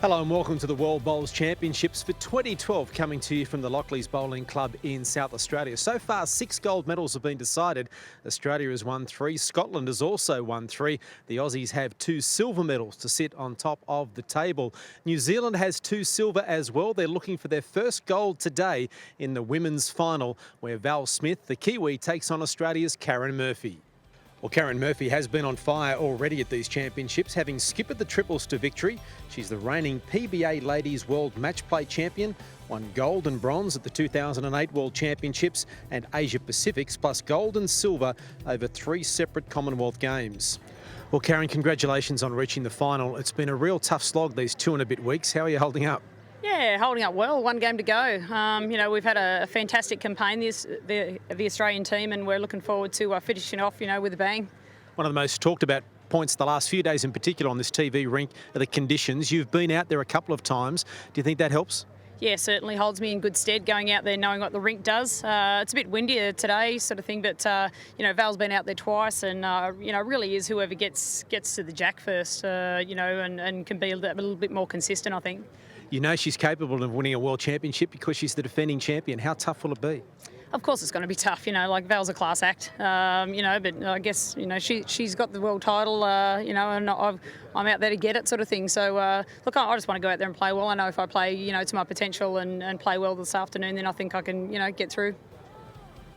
Hello and welcome to the World Bowls Championships for 2012, coming to you from the Lockleys Bowling Club in South Australia. So far, 6 gold medals have been decided. Australia has won 3. Scotland has also won 3. The Aussies have 2 silver medals to sit on top of the table. New Zealand has 2 silver as well. They're looking for their first gold today in the women's final, where Val Smith, the Kiwi, takes on Australia's Karen Murphy. Well, Karen Murphy has been on fire already at these championships, having skippered the triples to victory. She's the reigning PBA Ladies World Match Play Champion, won gold and bronze at the 2008 World Championships and Asia Pacifics, plus gold and silver over 3 separate Commonwealth Games. Well, Karen, congratulations on reaching the final. It's been a real tough slog these 2 and a bit weeks. How are you holding up? Yeah, holding up well. 1 game to go. We've had a fantastic campaign, the Australian team, and we're looking forward to finishing off, with a bang. One of the most talked about points the last few days in particular on this TV rink are the conditions. You've been out there a couple of times. Do you think that helps? Yeah, certainly holds me in good stead going out there knowing what the rink does. It's a bit windier today sort of thing, but, Val's been out there twice and, really is whoever gets to the jack first, and can be a little bit more consistent, I think. You know she's capable of winning a world championship because she's the defending champion. How tough will it be? Of course it's going to be tough, Val's a class act, but I guess, she's got the world title, and I'm out there to get it sort of thing. So, I just want to go out there and play well. I know if I play, to my potential and play well this afternoon, then I think I can, get through.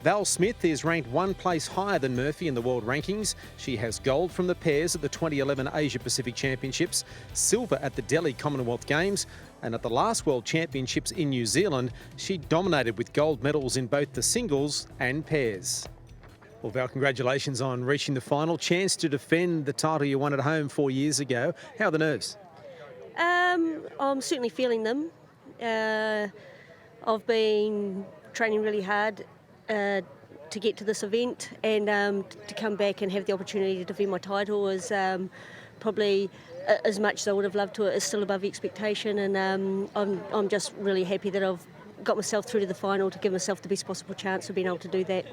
Val Smith is ranked 1 place higher than Murphy in the world rankings. She has gold from the pairs at the 2011 Asia Pacific Championships, silver at the Delhi Commonwealth Games, and at the last World Championships in New Zealand, she dominated with gold medals in both the singles and pairs. Well, Val, congratulations on reaching the final. Chance to defend the title you won at home 4 years ago. How are the nerves? I'm certainly feeling them. I've been training really hard to get to this event, and to come back and have the opportunity to defend my title is probably as much as I would have loved to. It's still above expectation, and I'm just really happy that I've got myself through to the final to give myself the best possible chance of being able to do that.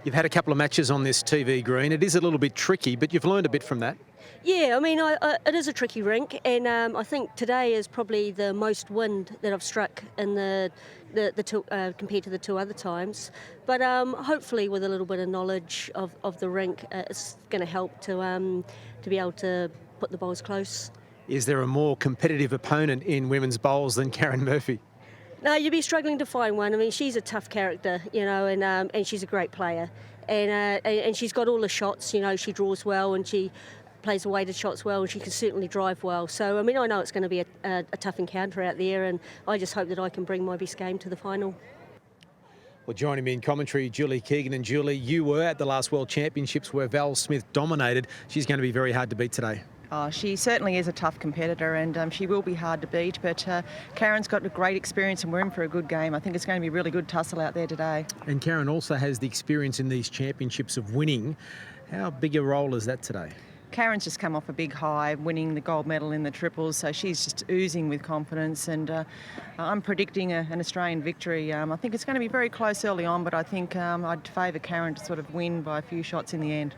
You've had a couple of matches on this TV green. It is a little bit tricky, but you've learned a bit from that. Yeah, it is a tricky rink, and I think today is probably the most wind that I've struck in the two, compared to the 2 other times. But hopefully, with a little bit of knowledge of the rink, it's going to help to be able to put the bowls close. Is there a more competitive opponent in women's bowls than Karen Murphy? No, you'd be struggling to find one. She's a tough character, and she's a great player, and she's got all the shots. She draws well and she plays the weighted shots well, and she can certainly drive well. So, I know it's going to be a tough encounter out there, and I just hope that I can bring my best game to the final. Well, joining me in commentary, Julie Keegan. And Julie, you were at the last World Championships where Val Smith dominated. She's going to be very hard to beat today. Oh, she certainly is a tough competitor, and she will be hard to beat, but Karen's got a great experience and we're in for a good game. I think it's going to be a really good tussle out there today. And Karen also has the experience in these championships of winning. How big a role is that today? Karen's just come off a big high, winning the gold medal in the triples, so she's just oozing with confidence, and I'm predicting an Australian victory. I think it's going to be very close early on, but I think I'd favour Karen to sort of win by a few shots in the end.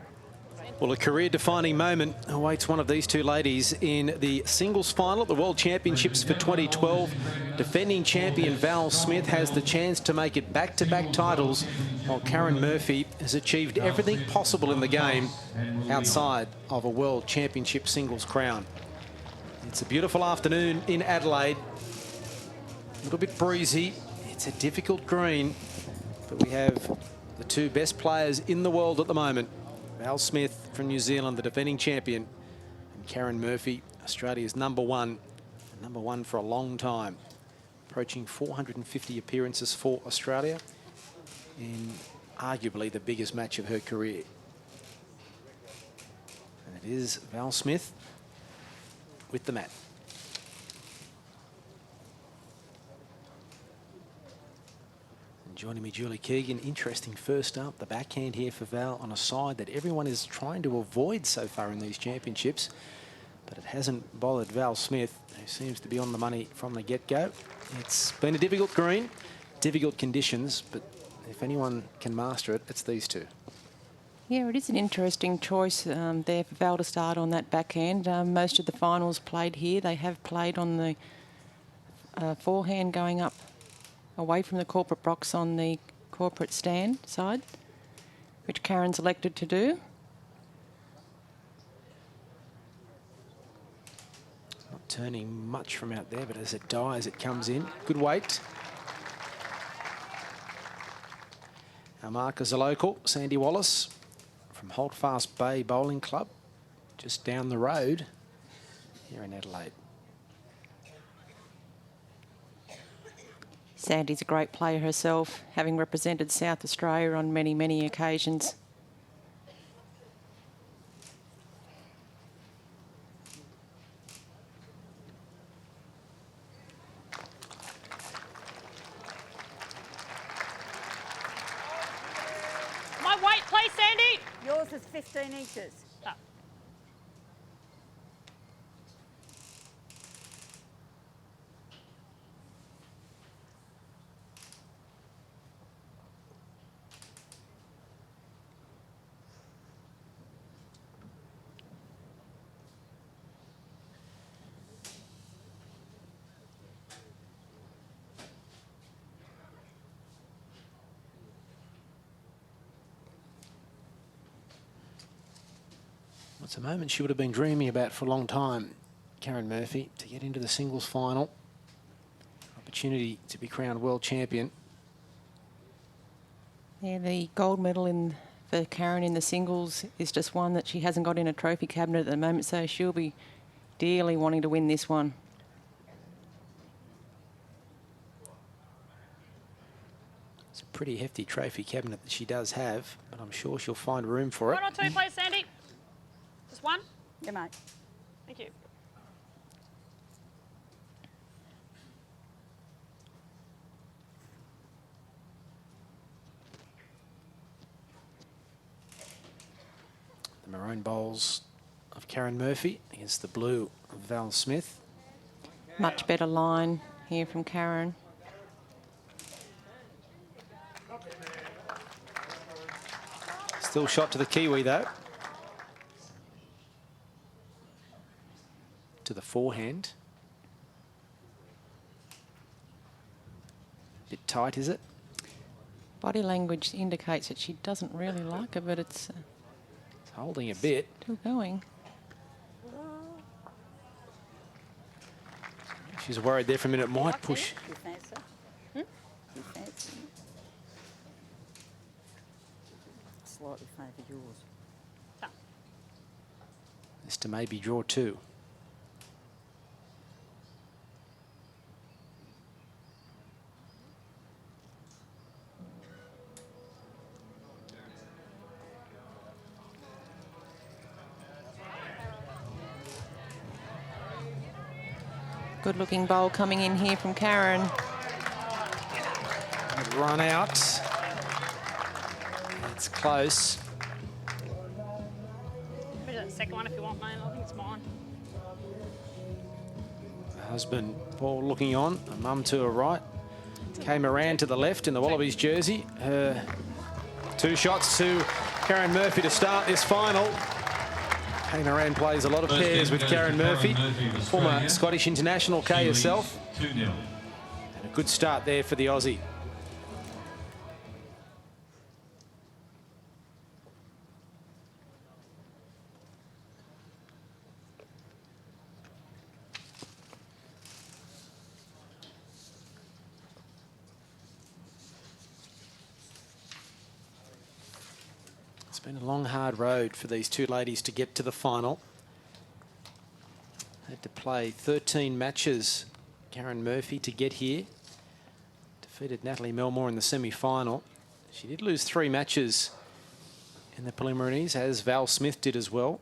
Well, a career-defining moment awaits one of these 2 ladies in the singles final at the World Championships for 2012. Defending champion Val Smith has the chance to make it back-to-back titles, while Karen Murphy has achieved everything possible in the game outside of a World Championship singles crown. It's a beautiful afternoon in Adelaide. A little bit breezy. It's a difficult green, but we have the 2 best players in the world at the moment. Val Smith from New Zealand, the defending champion, and Karen Murphy, Australia's number one for a long time, approaching 450 appearances for Australia in arguably the biggest match of her career. And it is Val Smith with the mat. Joining me, Julie Keegan. Interesting first up, the backhand here for Val on a side that everyone is trying to avoid so far in these championships. But it hasn't bothered Val Smith, who seems to be on the money from the get-go. It's been a difficult green, difficult conditions, but if anyone can master it, it's these 2. Yeah, it is an interesting choice there for Val to start on that backhand. Most of the finals played here. They have played on the forehand going up away from the corporate box on the corporate stand side, which Karen's elected to do. Not turning much from out there, but as it dies, it comes in. Good weight. Our markers are local. Sandy Wallace from Holdfast Bay Bowling Club, just down the road here in Adelaide. Sandy's a great player herself, having represented South Australia on many, many occasions. My weight, please, Sandy. Yours is 15 inches. Oh. It's a moment she would have been dreaming about for a long time, Karen Murphy, to get into the singles final. Opportunity to be crowned world champion. Yeah, the gold medal for Karen in the singles is just one that she hasn't got in a trophy cabinet at the moment, so she'll be dearly wanting to win this one. It's a pretty hefty trophy cabinet that she does have, but I'm sure she'll find room for it. One or two, please, Sandy. Just one? Yeah, mate. Thank you. The maroon bowls of Karen Murphy against the blue of Val Smith. Much better line here from Karen. Still shot to the Kiwi though. To the forehand. Bit tight, is it? Body language indicates that she doesn't really like it, but it's It's holding a bit. still going. She's worried there for a minute. It might push. You fancy? You fancy? Slightly favour yours. This to maybe draw two. Good looking bowl coming in here from Karen. Run out. It's close. Maybe that second one if you want, mate. I think it's mine. Husband Paul looking on, a mum to her right. Kay Moran to the left in the Wallabies jersey. Her two shots to Karen Murphy to start this final. Kay Moran plays a lot of pairs with Karen Murphy, former Scottish international Kay herself. 2-0. And a good start there for the Aussie. It's been a long, hard road for these two ladies to get to the final. Had to play 13 matches, Karen Murphy, to get here. Defeated Natalie Melmore in the semi-final. She did lose 3 matches in the preliminaries, as Val Smith did as well.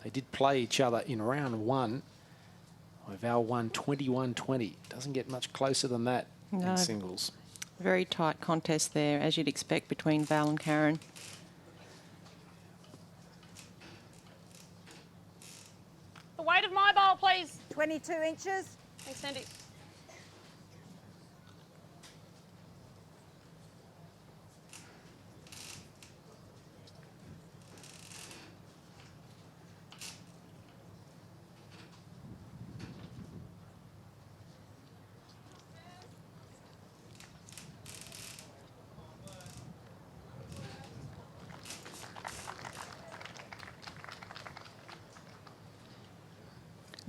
They did play each other in round 1, where Val won 21-20. Doesn't get much closer than that No. in singles. Very tight contest there, as you'd expect, between Val and Karen. The weight of my bowl, please. 22 inches. Thanks, Sandy.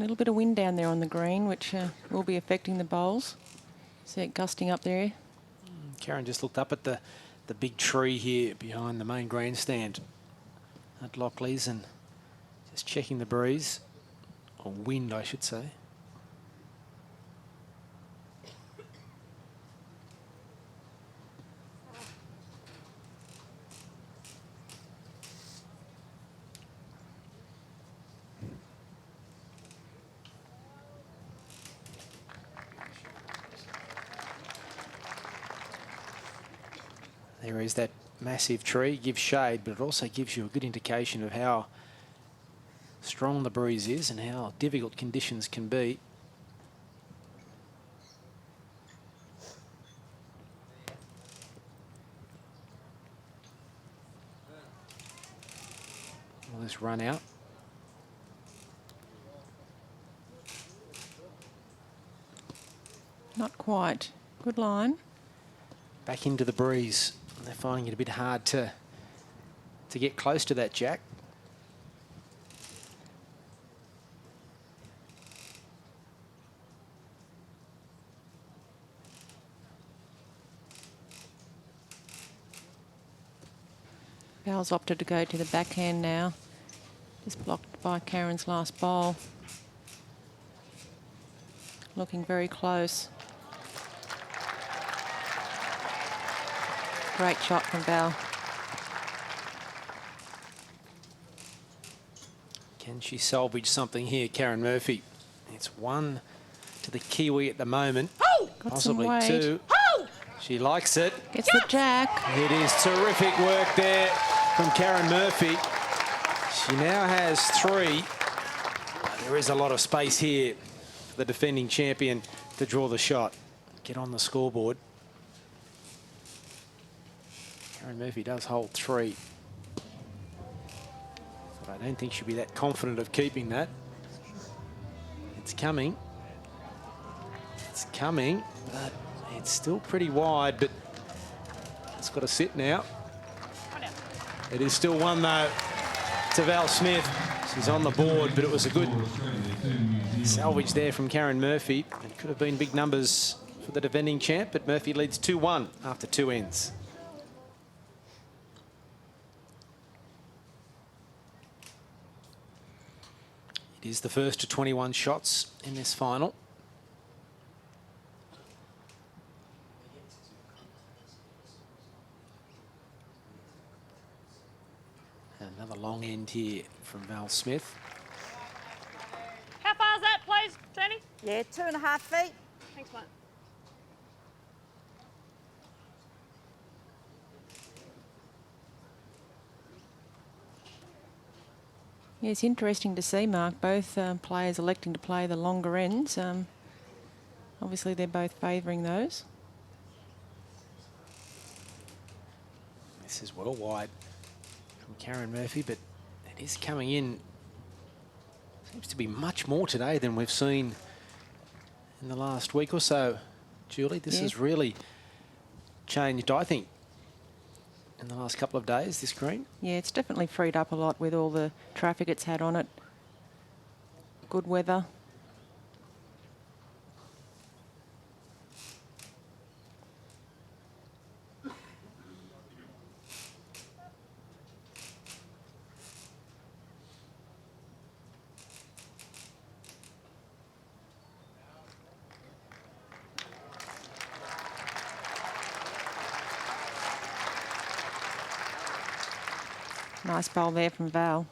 little bit of wind down there on the green, which will be affecting the bowls. See it gusting up there. Karen just looked up at the big tree here behind the main grandstand at Lockleys and just checking the breeze, or wind, I should say. There is that massive tree, gives shade, but it also gives you a good indication of how strong the breeze is and how difficult conditions can be. Will this run out? Not quite. Good line. Back into the breeze. They're finding it a bit hard to get close to that jack. Bowles opted to go to the backhand now. Just blocked by Karen's last bowl. Looking very close. Great shot from Val. Can she salvage something here, Karen Murphy? It's one to the Kiwi at the moment. Got Possibly some weight. two. She likes it. Gets the jack. It is terrific work there from Karen Murphy. She now has three. There is a lot of space here for the defending champion to draw the shot. Get on the scoreboard. Karen Murphy does hold three. But I don't think she'll be that confident of keeping that. It's coming. It's coming, but it's still pretty wide, but it's got to sit now. It is still one, though, to Val Smith. She's on the board, but it was a good salvage there from Karen Murphy. It could have been big numbers for the defending champ, but Murphy leads 2-1 after 2 ends. It is the first to 21 shots in this final. Another long end here from Val Smith. How far is that, please, Tony? Yeah, 2.5 feet. Thanks, mate. Yeah, it's interesting to see, Mark, both players electing to play the longer ends. Obviously, they're both favouring those. This is well wide from Karen Murphy, but it is coming in. Seems to be much more today than we've seen in the last week or so. Julie, this has really changed, I think, in the last couple of days, this green. Yeah, it's definitely freed up a lot with all the traffic it's had on it. Good weather. Nice bowl there from Val.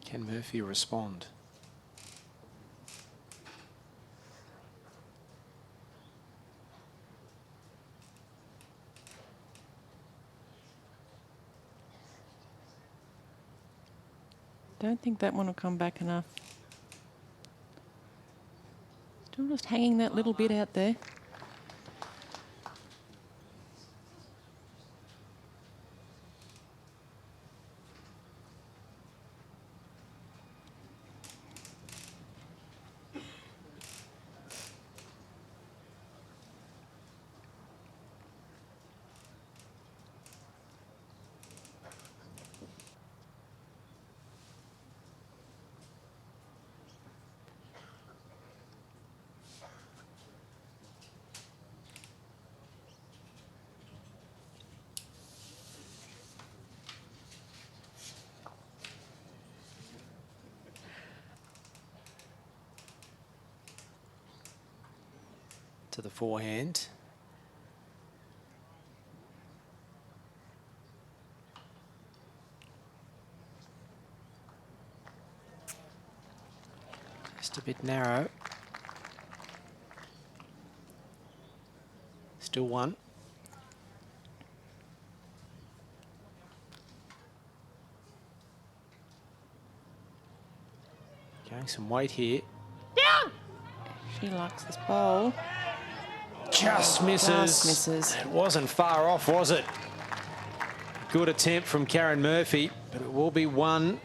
Can Murphy respond? Don't think that one will come back enough. Still just hanging that little bit out there. to the forehand. Just a bit narrow. Still one. Going some weight here. She likes this bowl. Just misses. Just misses. It wasn't far off, was it? Good attempt from Karen Murphy, but it will be one.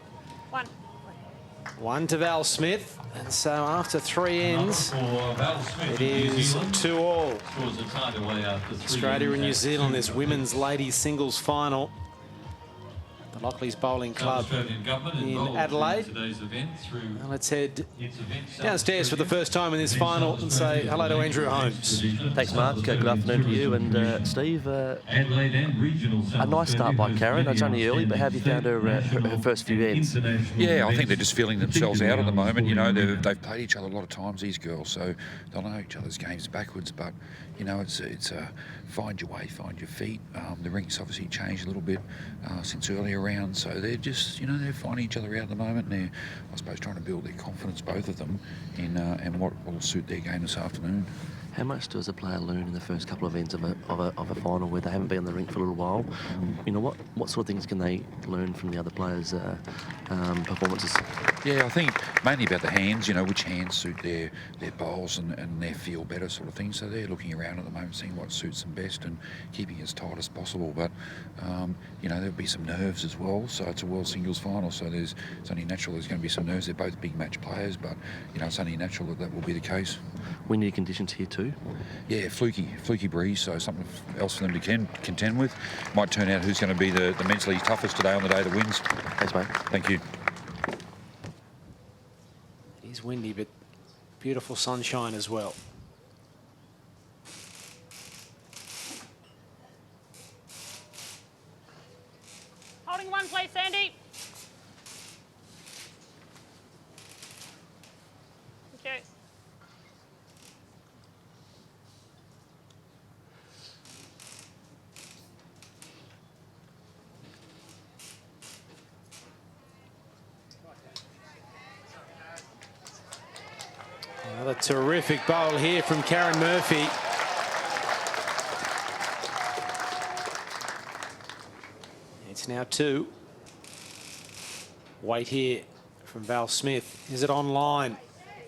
One to Val Smith. And so after 3 ends, it is 2-all. Australia and New Zealand, this women's ladies singles final. The Lockleys Bowling Club in Adelaide. Now let's head downstairs for the first time in this final and say hello to Andrew Holmes. Thanks, Mark. Good afternoon to you and Steve. A nice start by Karen. It's only early, but how have you found her first few ends? Yeah, I think they're just feeling themselves out at the moment. You know, they've played each other a lot of times, these girls, so they'll know each other's games backwards. But you know, it's find your way, find your feet. The rink's obviously changed a little bit since earlier rounds, so they're just, you know, they're finding each other out at the moment. And they're, I suppose, trying to build their confidence, both of them, in and what will suit their game this afternoon. How much does a player learn in the first couple of ends of a final where they haven't been on the rink for a little while? You know, what sort of things can they learn from the other players' performances? Yeah, I think mainly about the hands, you know, which hands suit their bowls and their feel better sort of thing. So they're looking around at the moment, seeing what suits them best and keeping it as tight as possible. But, you know, there'll be some nerves as well. So it's a world singles final, so it's only natural there's going to be some nerves. They're both big match players, but, you know, it's only natural that will be the case. Windy conditions here too? Yeah, fluky breeze, so something else for them to contend with. Might turn out who's going to be the mentally toughest today on the day that wins. Thanks, mate. Thank you. It is windy, but beautiful sunshine as well. Holding one, please, Sandy. Thank you. Another terrific bowl here from Karen Murphy. It's now 2. Weight here from Val Smith. Is it on line?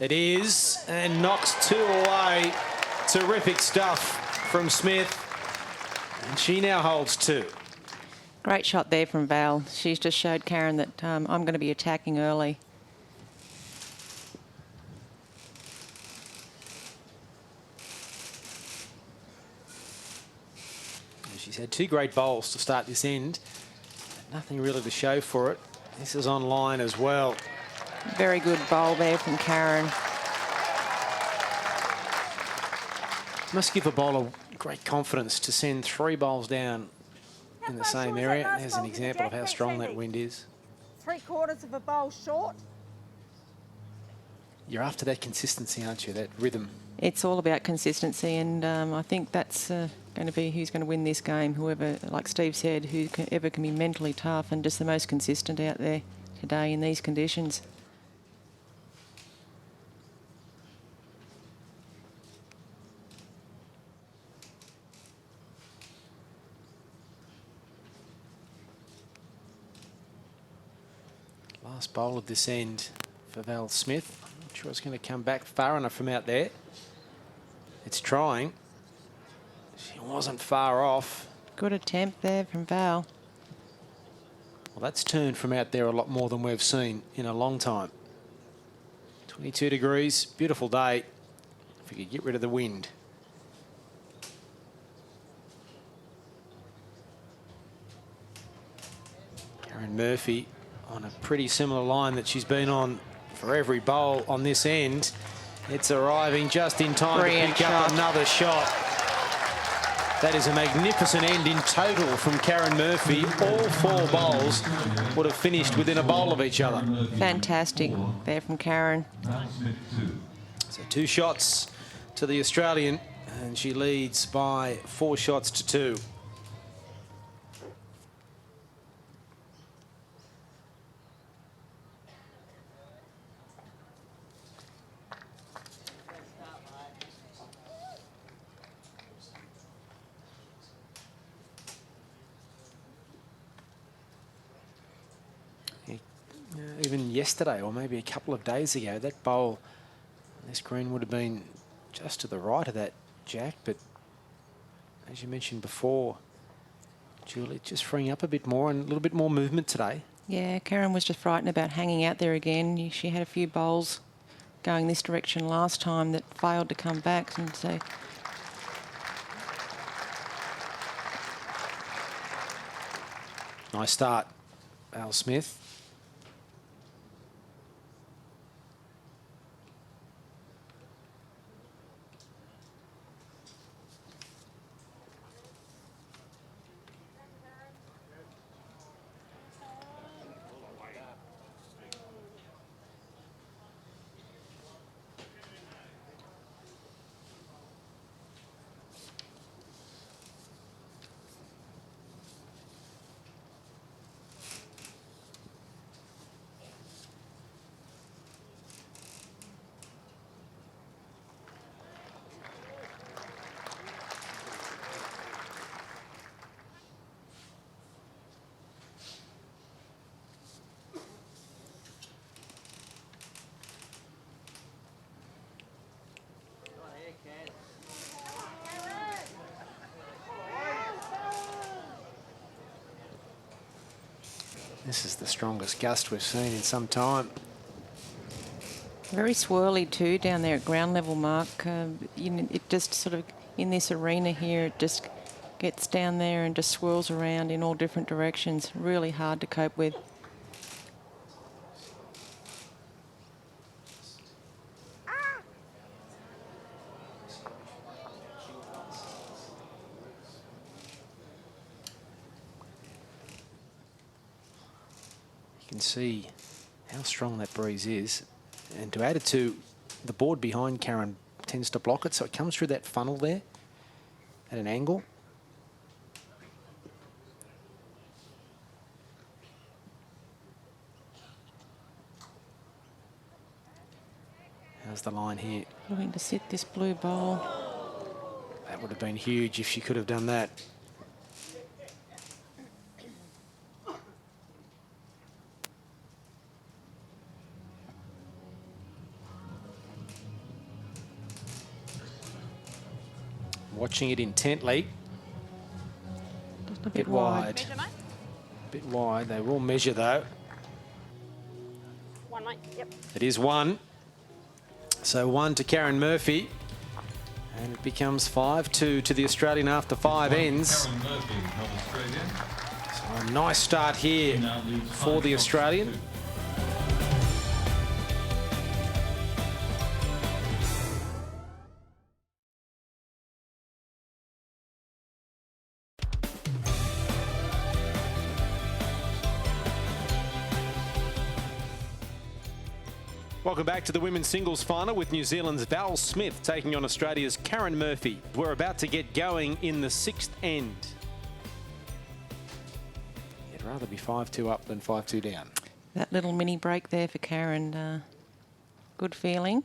It is, and knocks 2 away. Terrific stuff from Smith. And she now holds 2. Great shot there from Val. She's just showed Karen that I'm going to be attacking early. She's had 2 great bowls to start this end. Nothing really to show for it. This is on line as well. Very good bowl there from Karen. Must give a bowler great confidence to send 3 bowls down in the same area. There's an example of how strong that wind is. 3/4 of a bowl short. You're after that consistency, aren't you? That rhythm. It's all about consistency, and I think that's going to be who's going to win this game. Whoever, like Steve said, whoever can be mentally tough and just the most consistent out there today in these conditions. Last bowl of this end for Val Smith. I'm not sure it's going to come back far enough from out there. It's trying. She wasn't far off. Good attempt there from Val. Well, that's turned from out there a lot more than we've seen in a long time. 22 degrees, beautiful day. If we could get rid of the wind. Karen Murphy on a pretty similar line that she's been on for every bowl on this end. It's arriving just in time Brilliant to pick up shot. another shot. That is a magnificent end in total from Karen Murphy. All 4 bowls would have finished within a bowl of each other. Fantastic there from Karen. So 2 shots to the Australian, And she leads by 4 shots to 2. Even yesterday, or maybe a couple of days ago, that bowl, this green would have been just to the right of that, Jack. But as you mentioned before, Julie, just freeing up a bit more and a little bit more movement today. Yeah, Karen was just frightened about hanging out there again. She had a few bowls going this direction last time that failed to come back, and so Nice start, Val Smith. This is the strongest gust we've seen in some time. very swirly too down there at ground level, Mark. You know, it just sort of, in this arena here, it just gets down there and just swirls around in all different directions. Really hard to cope with. You can see how strong that breeze is, and to add it to the board behind Karen tends to block it, so it comes through that funnel there at an angle. How's the line here? Looking to sit this blue bowl. That would have been huge if she could have done that. Watching it intently. Just a Bit wide. Bit wide. They will measure though. 1, mate. Yep. It is 1. So 1 to Karen Murphy. And it becomes 5-2 to the Australian after 5 ends. Karen Murphy, North Australia. So a nice start here for the Australian. Welcome back to the women's singles final with New Zealand's Val Smith taking on Australia's Karen Murphy. We're about to get going in the 6th end. It'd rather be 5-2 up than 5-2 down. That little mini break there for Karen. Good feeling.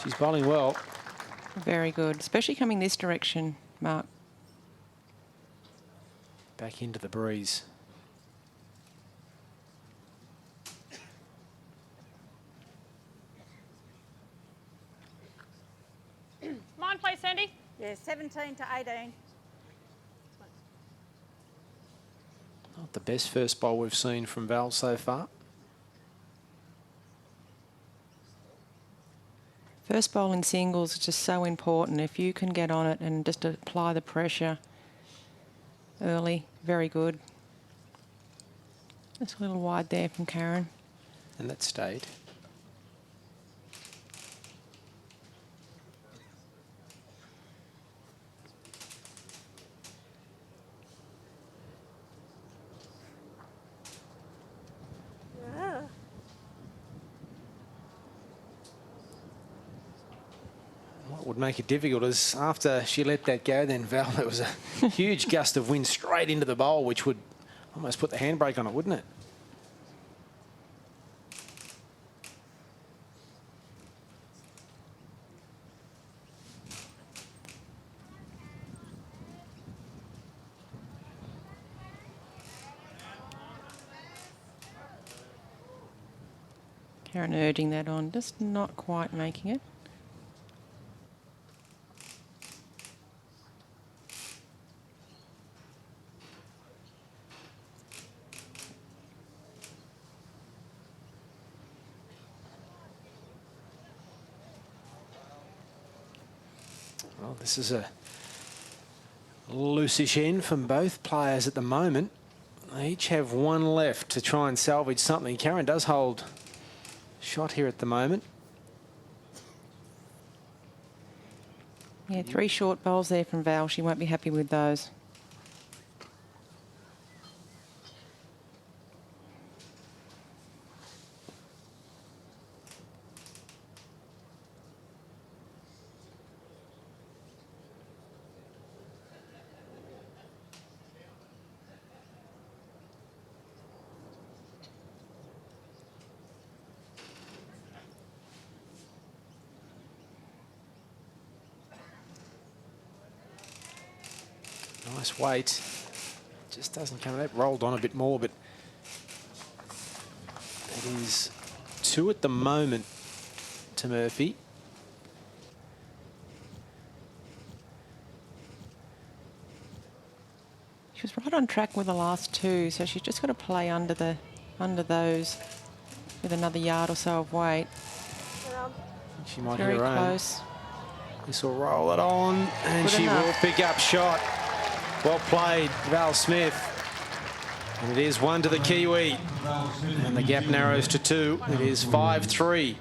She's bowling well. Very good, especially coming this direction, Mark. Back into the breeze. Mine, please, Sandy. Yeah, 17 to 18. Not the best first bowl we've seen from Val so far. First bowl in singles is just so important. If you can get on it and just apply the pressure early, very good. Just a little wide there from Karen. And that stayed. What would make it difficult is after she let that go, then Val, there was a huge gust of wind straight into the bowl, which would almost put the handbrake on it, wouldn't it? Karen urging that on, just not quite making it. Well, this is a loosish end from both players at the moment. They each have one left to try and salvage something. Karen does hold shot here at the moment. Yeah, 3 short bowls there from Val. She won't be happy with those. Nice weight. Just doesn't come. That rolled on a bit more, but it is 2 at the moment to Murphy. She was right on track with the last 2, so she's just got to play under those with another yard or so of weight. She might Very hit her own. close. This will roll it on, and Good she enough. will pick up shot. Well played, Val Smith. And it is 1 to the Kiwi. And the gap narrows to 2. It is 5-3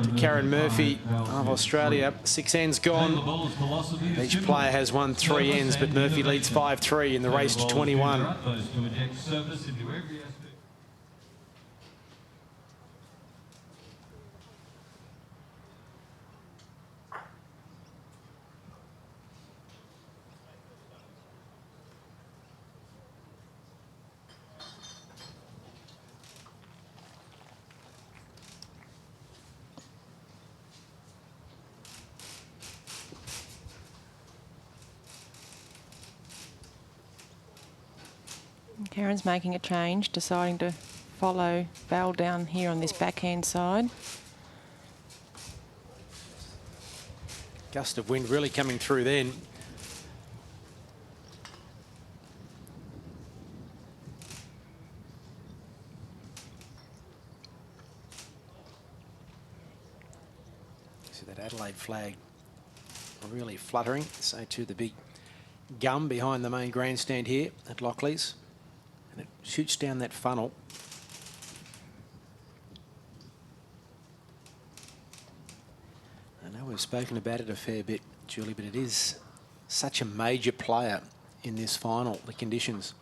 to Karen Murphy of Australia. 6 ends gone. Each player has won 3 ends, but Murphy leads 5-3 in the race to 21. Karen's making a change, deciding to follow Val down here on this backhand side. Gust of wind really coming through then. See that Adelaide flag really fluttering. So too the big gum behind the main grandstand here at Lockley's. And it shoots down that funnel. I know we've spoken about it a fair bit, Julie, but it is such a major player in this final, the conditions.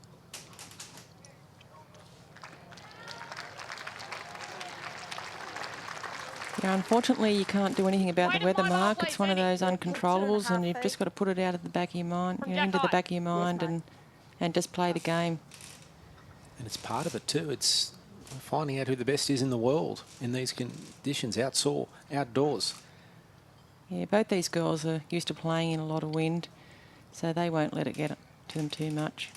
Yeah, unfortunately, you can't do anything about the weather, Mark. It's one of those uncontrollables, and you've just got to put it out of the back of your mind, into the back of your mind, and just play the game. And it's part of it too. It's finding out who the best is in the world in these conditions, outdoors. Yeah, both these girls are used to playing in a lot of wind, so they won't let it get to them too much.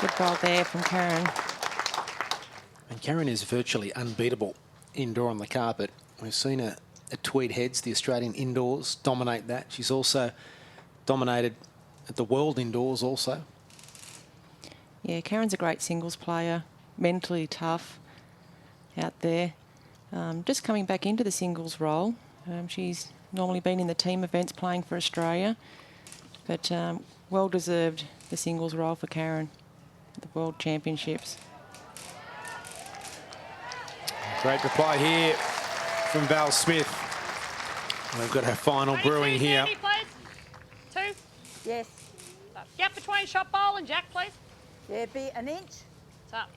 Good ball there from Karen. And Karen is virtually unbeatable indoor on the carpet. We've seen her at Tweed Heads, the Australian indoors, dominate that. She's also dominated at the world indoors also. Yeah, Karen's a great singles player, mentally tough out there. Just coming back into the singles role. She's normally been in the team events playing for Australia, but well deserved the singles role for Karen at the World Championships. Great reply here from Val Smith. We've got her final brewing here. Two. Yes. Gap between shot bowl and jack, please. Yeah, be an inch. It's up.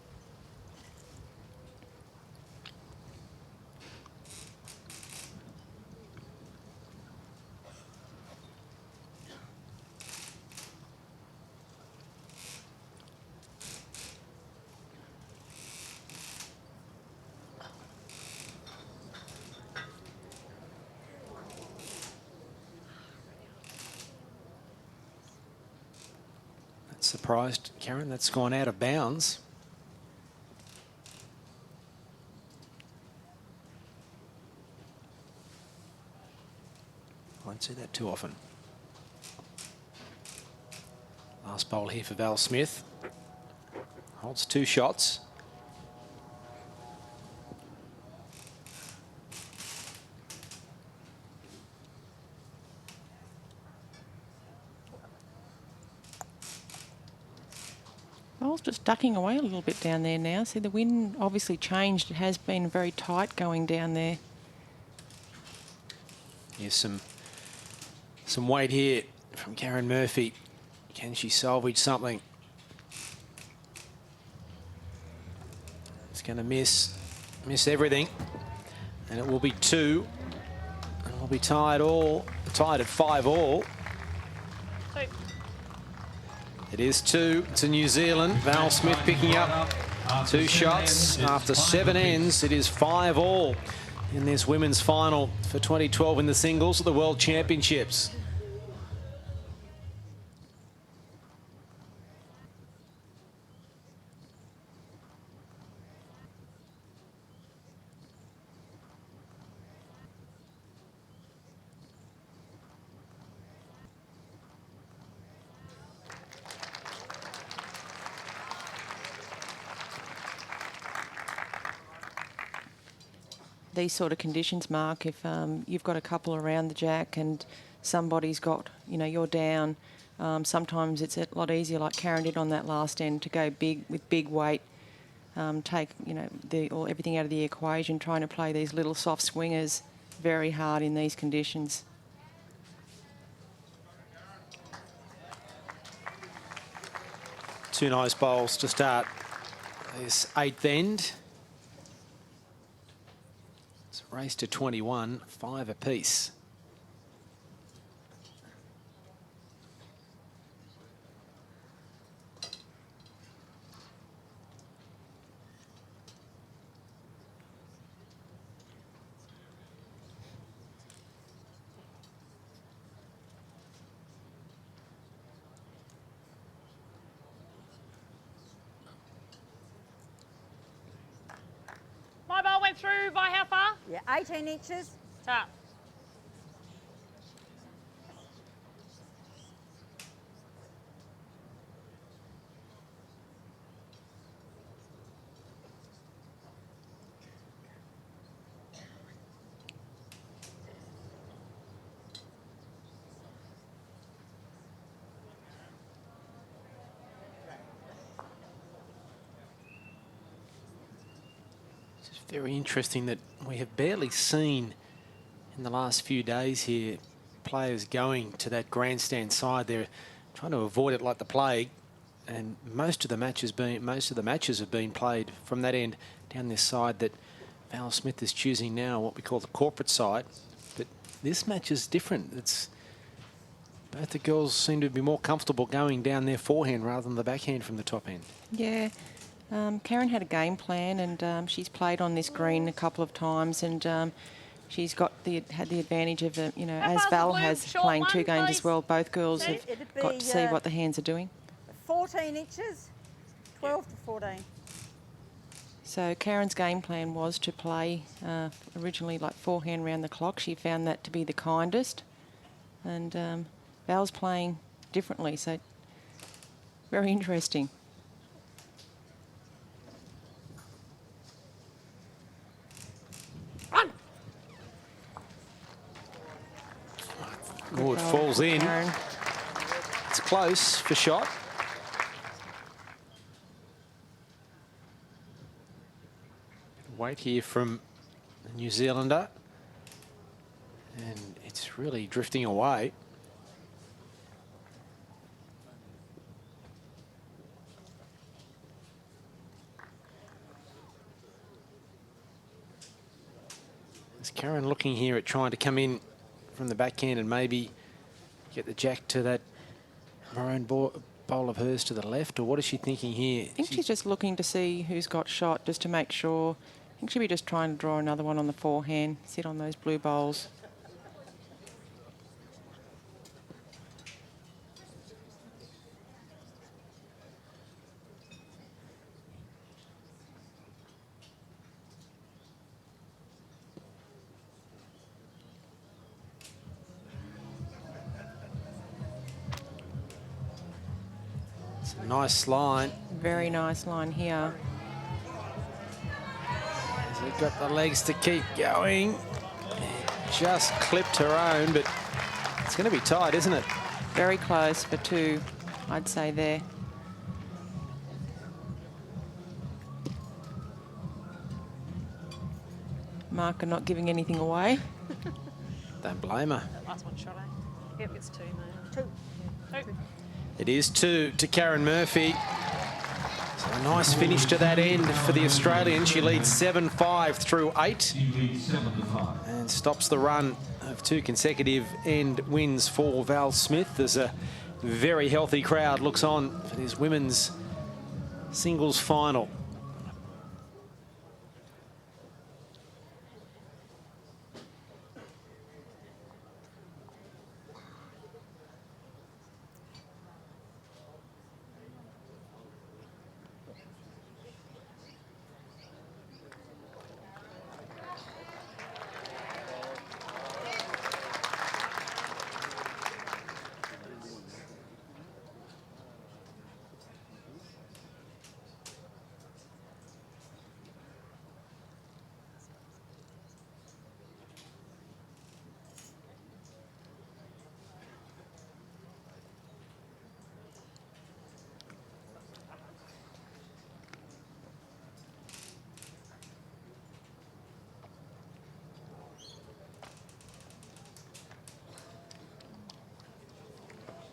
Surprised, Karen, that's gone out of bounds. Won't see that too often. Last bowl here for Val Smith. Holds 2 shots. Bowl's just ducking away a little bit down there now. See, the wind obviously changed. It has been very tight going down there. Here's some weight here from Karen Murphy. Can she salvage something? It's going to miss everything, and it will be 2, and we'll be tied at 5 all. It is 2 to New Zealand. Val Smith picking up 2 shots. After 7 ends, it is 5 all in this women's final for 2012 in the singles at the World Championships. These sort of conditions, Mark, if you've got a couple around the jack and somebody's got, you're down, sometimes it's a lot easier, like Karen did on that last end, to go big with big weight, take, everything out of the equation, trying to play these little soft swingers very hard in these conditions. Two nice bowls to start this 8th end. It's a race to 21, 5 apiece. My ball went through by how far? Yeah, 18 inches. Top. It's very interesting that we have barely seen in the last few days here players going to that grandstand side. They're trying to avoid it like the plague, and most of the matches have been played from that end down this side that Val Smith is choosing now, what we call the corporate side. But this match is different. It's both the girls seem to be more comfortable going down their forehand rather than the backhand from the top end. Yeah. Karen had a game plan, and she's played on this green a couple of times, and she's had the advantage of, as Val has, playing 2 games as well. Both girls have got to see what the hands are doing. 14 inches, 12 to 14. So Karen's game plan was to play originally like forehand round the clock. She found that to be the kindest, and Val's playing differently, so very interesting. Oh, it falls in. Karen. It's close for shot. Weight here from the New Zealander. And it's really drifting away. Is Karen looking here at trying to come in from the backhand and maybe get the jack to that maroon bowl of hers to the left, or what is she thinking here? I think she's just looking to see who's got shot, just to make sure. I think she'll be just trying to draw another one on the forehand, sit on those blue bowls. It's a nice line. Very nice line here. She's got the legs to keep going. Just clipped her own, but it's going to be tight, isn't it? Very close for 2, I'd say there. Mark not giving anything away. Don't blame her. That last one shot, eh? Yep, it's 2, mate. 2. It is 2 to Karen Murphy. So a nice finish to that end for the Australian. She leads 7-5 through 8 and stops the run of 2 consecutive end wins for Val Smith. There's a very healthy crowd looks on for this women's singles final.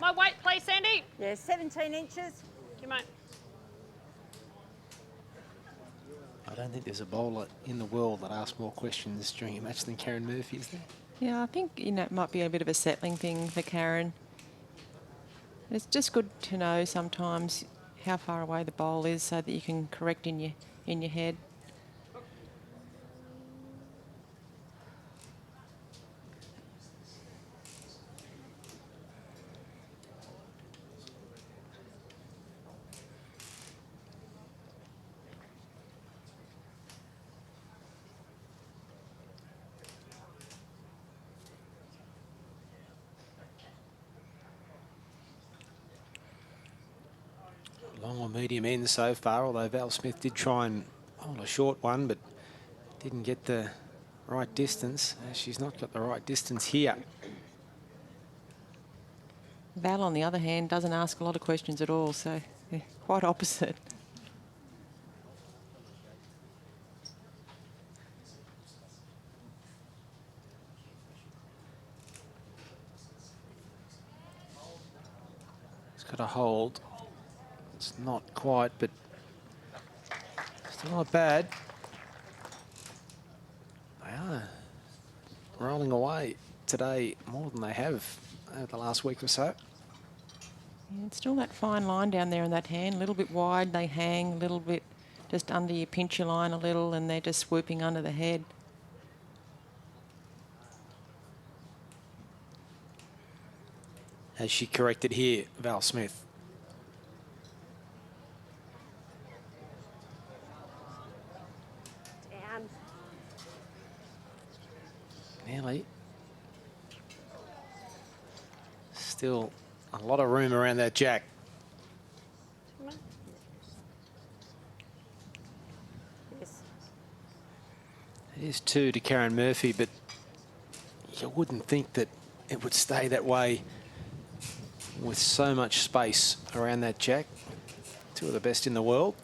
My weight, please, Sandy. Yeah, 17 inches. You mate. I don't think there's a bowler in the world that asks more questions during a match than Karen Murphy, is there? Yeah, I think, it might be a bit of a settling thing for Karen. It's just good to know sometimes how far away the bowl is so that you can correct in your head. Long or medium end so far, although Val Smith did try and hold a short one, but didn't get the right distance. She's not got the right distance here. Val, on the other hand, doesn't ask a lot of questions at all, so quite opposite. It's got a hold. It's not quite, but still not bad. They are rolling away today more than they have over the last week or so. Yeah, it's still that fine line down there in that hand, a little bit wide, they hang a little bit just under your pincher line a little, and they're just swooping under the head. Has she corrected here, Val Smith? Down. Nearly. Still a lot of room around that jack. Yes. It is 2 to Karen Murphy, but you wouldn't think that it would stay that way with so much space around that jack. 2 of the best in the world.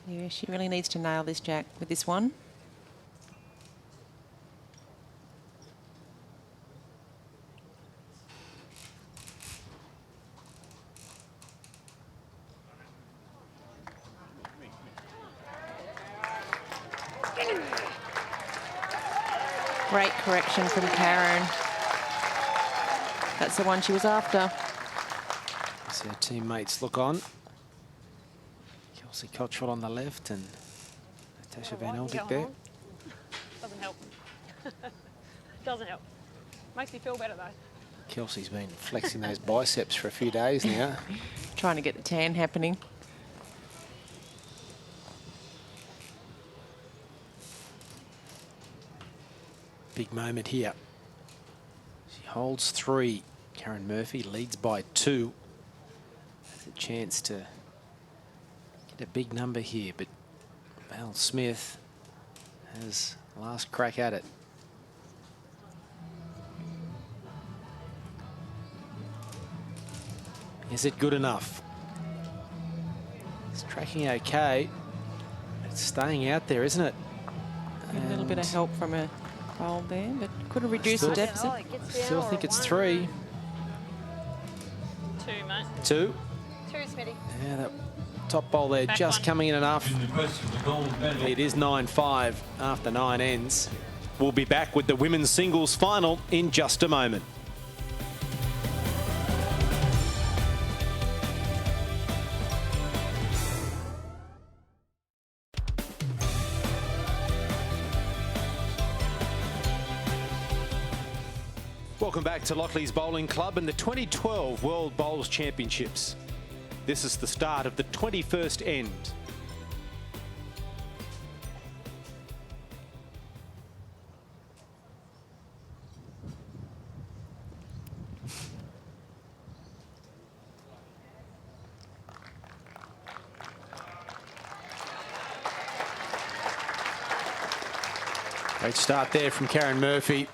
Yeah, she really needs to nail this jack with this one. Great correction from Karen. That's the one she was after. As her teammates look on. Kelsey Cottrell on the left and Natasha Van Eldik there. Doesn't help. Doesn't help. Makes me feel better though. Kelsey's been flexing those biceps for a few days now. Trying to get the tan happening. Big moment here. She holds 3. Karen Murphy leads by 2. Has a chance to get a big number here, but Val Smith has last crack at it. Is it good enough? It's tracking okay. It's staying out there, isn't it? A little bit of help from a bowl there, but could have reduced the deficit. Still think it's 3. 2, mate. 2. 2, Smitty. Yeah, that top bowl there Back just one. coming in enough. It is 9-5 after 9 ends. We'll be back with the women's singles final in just a moment. Welcome back to Lockleys Bowling Club and the 2012 World Bowls Championships. This is the start of the 21st end. Great start there from Karen Murphy.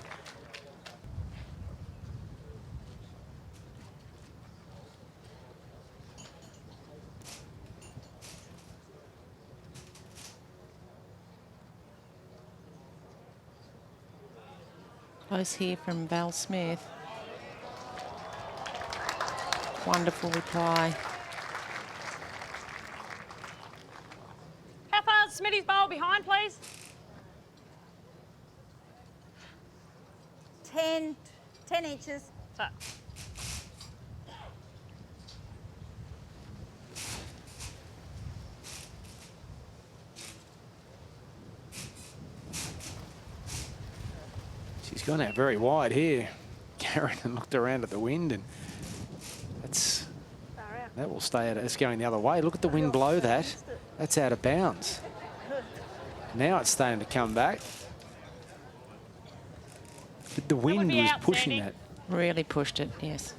Close here from Val Smith. Wonderful reply. How far is Smitty's bowl behind, please? 10 inches. So, She's gone out very wide here. Karen looked around at the wind and that will stay out. It's going the other way. Look at the wind blow that. That's out of bounds. Now it's starting to come back. But the wind be was out, pushing Sandy. that. Really pushed it, yes.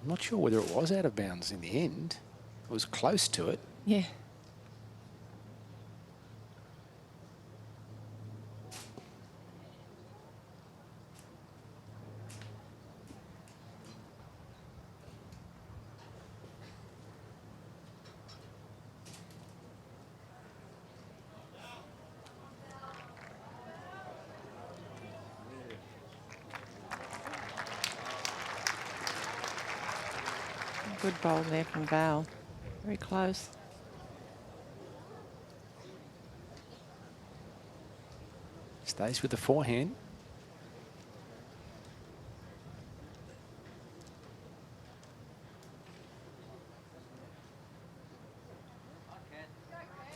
I'm not sure whether it was out of bounds in the end. It was close to it. Yeah. Good bowl there from Val. Very close. Stays with the forehand.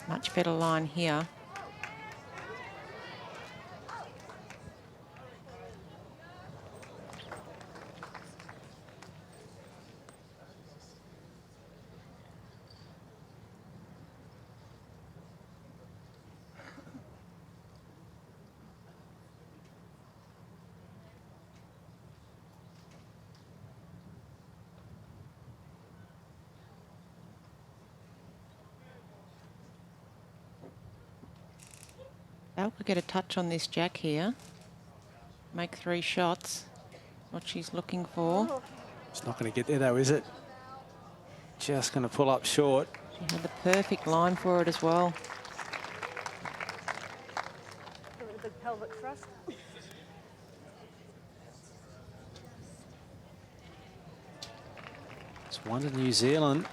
Much better line here. Val could get a touch on this jack here. Make 3 shots. What she's looking for. It's not going to get there though, is it? Just going to pull up short. She had the perfect line for it as well. Give it a big pelvic thrust. It's one to New Zealand.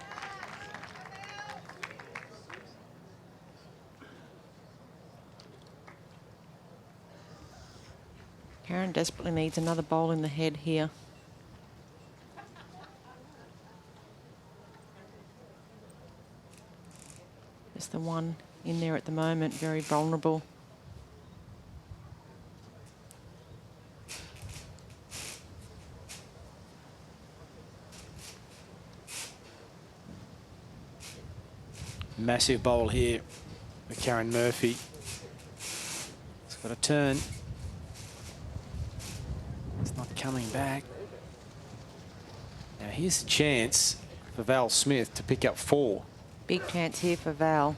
Karen desperately needs another bowl in the head here. Just the one in there at the moment, very vulnerable. Massive bowl here for Karen Murphy. It's got a turn. It's not coming back. Now here's a chance for Val Smith to pick up 4. Big chance here for Val.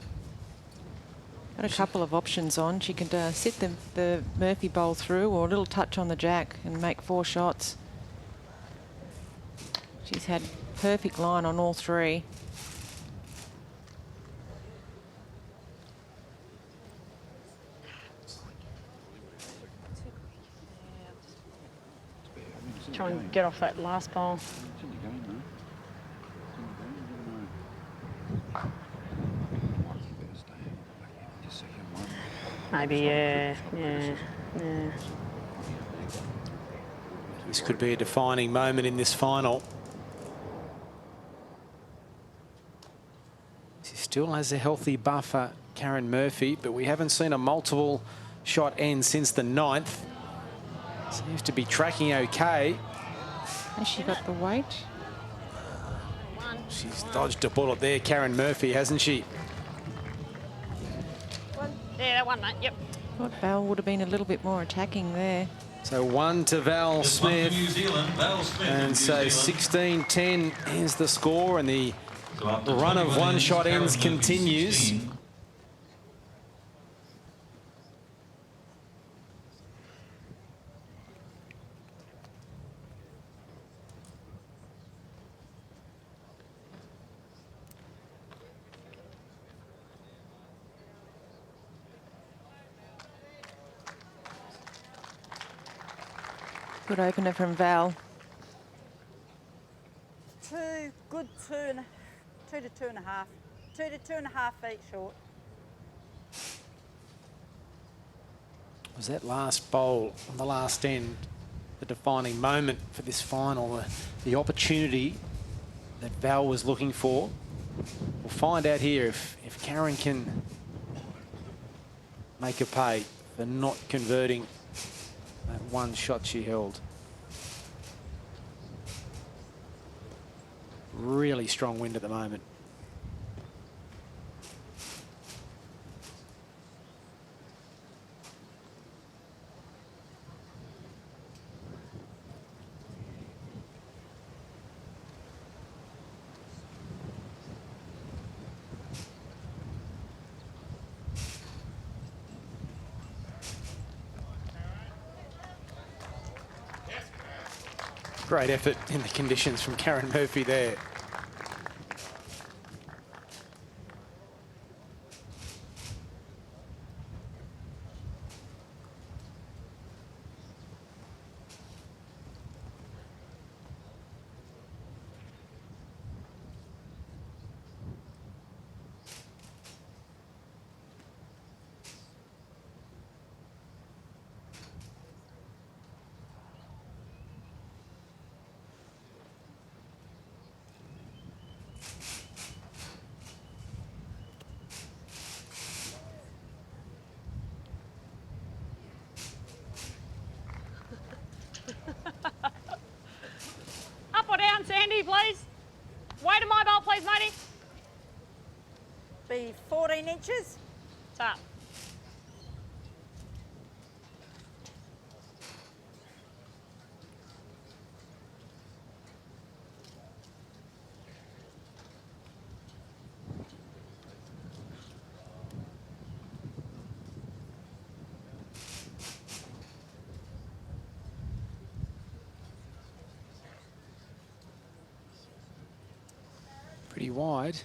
Got a couple of options on. She can sit the Murphy bowl through or a little touch on the jack and make 4 shots. She's had perfect line on all 3. Try and get off that last bowl. Maybe, yeah. This could be a defining moment in this final. She still has a healthy buffer, Karen Murphy, but we haven't seen a multiple shot end since the 9th. Seems to be tracking okay. Has she got the weight? She's dodged a bullet there, Karen Murphy, hasn't she? Yeah, that one, mate, yep. Thought Val would have been a little bit more attacking there. So 1 to Val Smith. New Zealand, Val Smith. And so 16-10 is the score, and the run of one-shot ends continues. Good opener from Val. 2 good 2 to 2.5. 2 to 2.5 feet short. Was that last bowl on the last end the defining moment for this final, the opportunity that Val was looking for? We'll find out here if Karen can make her pay for not converting that one shot she held. Really strong wind at the moment. Great effort in the conditions from Karen Murphy there. Up or down, Sandy, please. Weight of my bowl, please, matey. Be 14 inches. It's up. Pretty wide.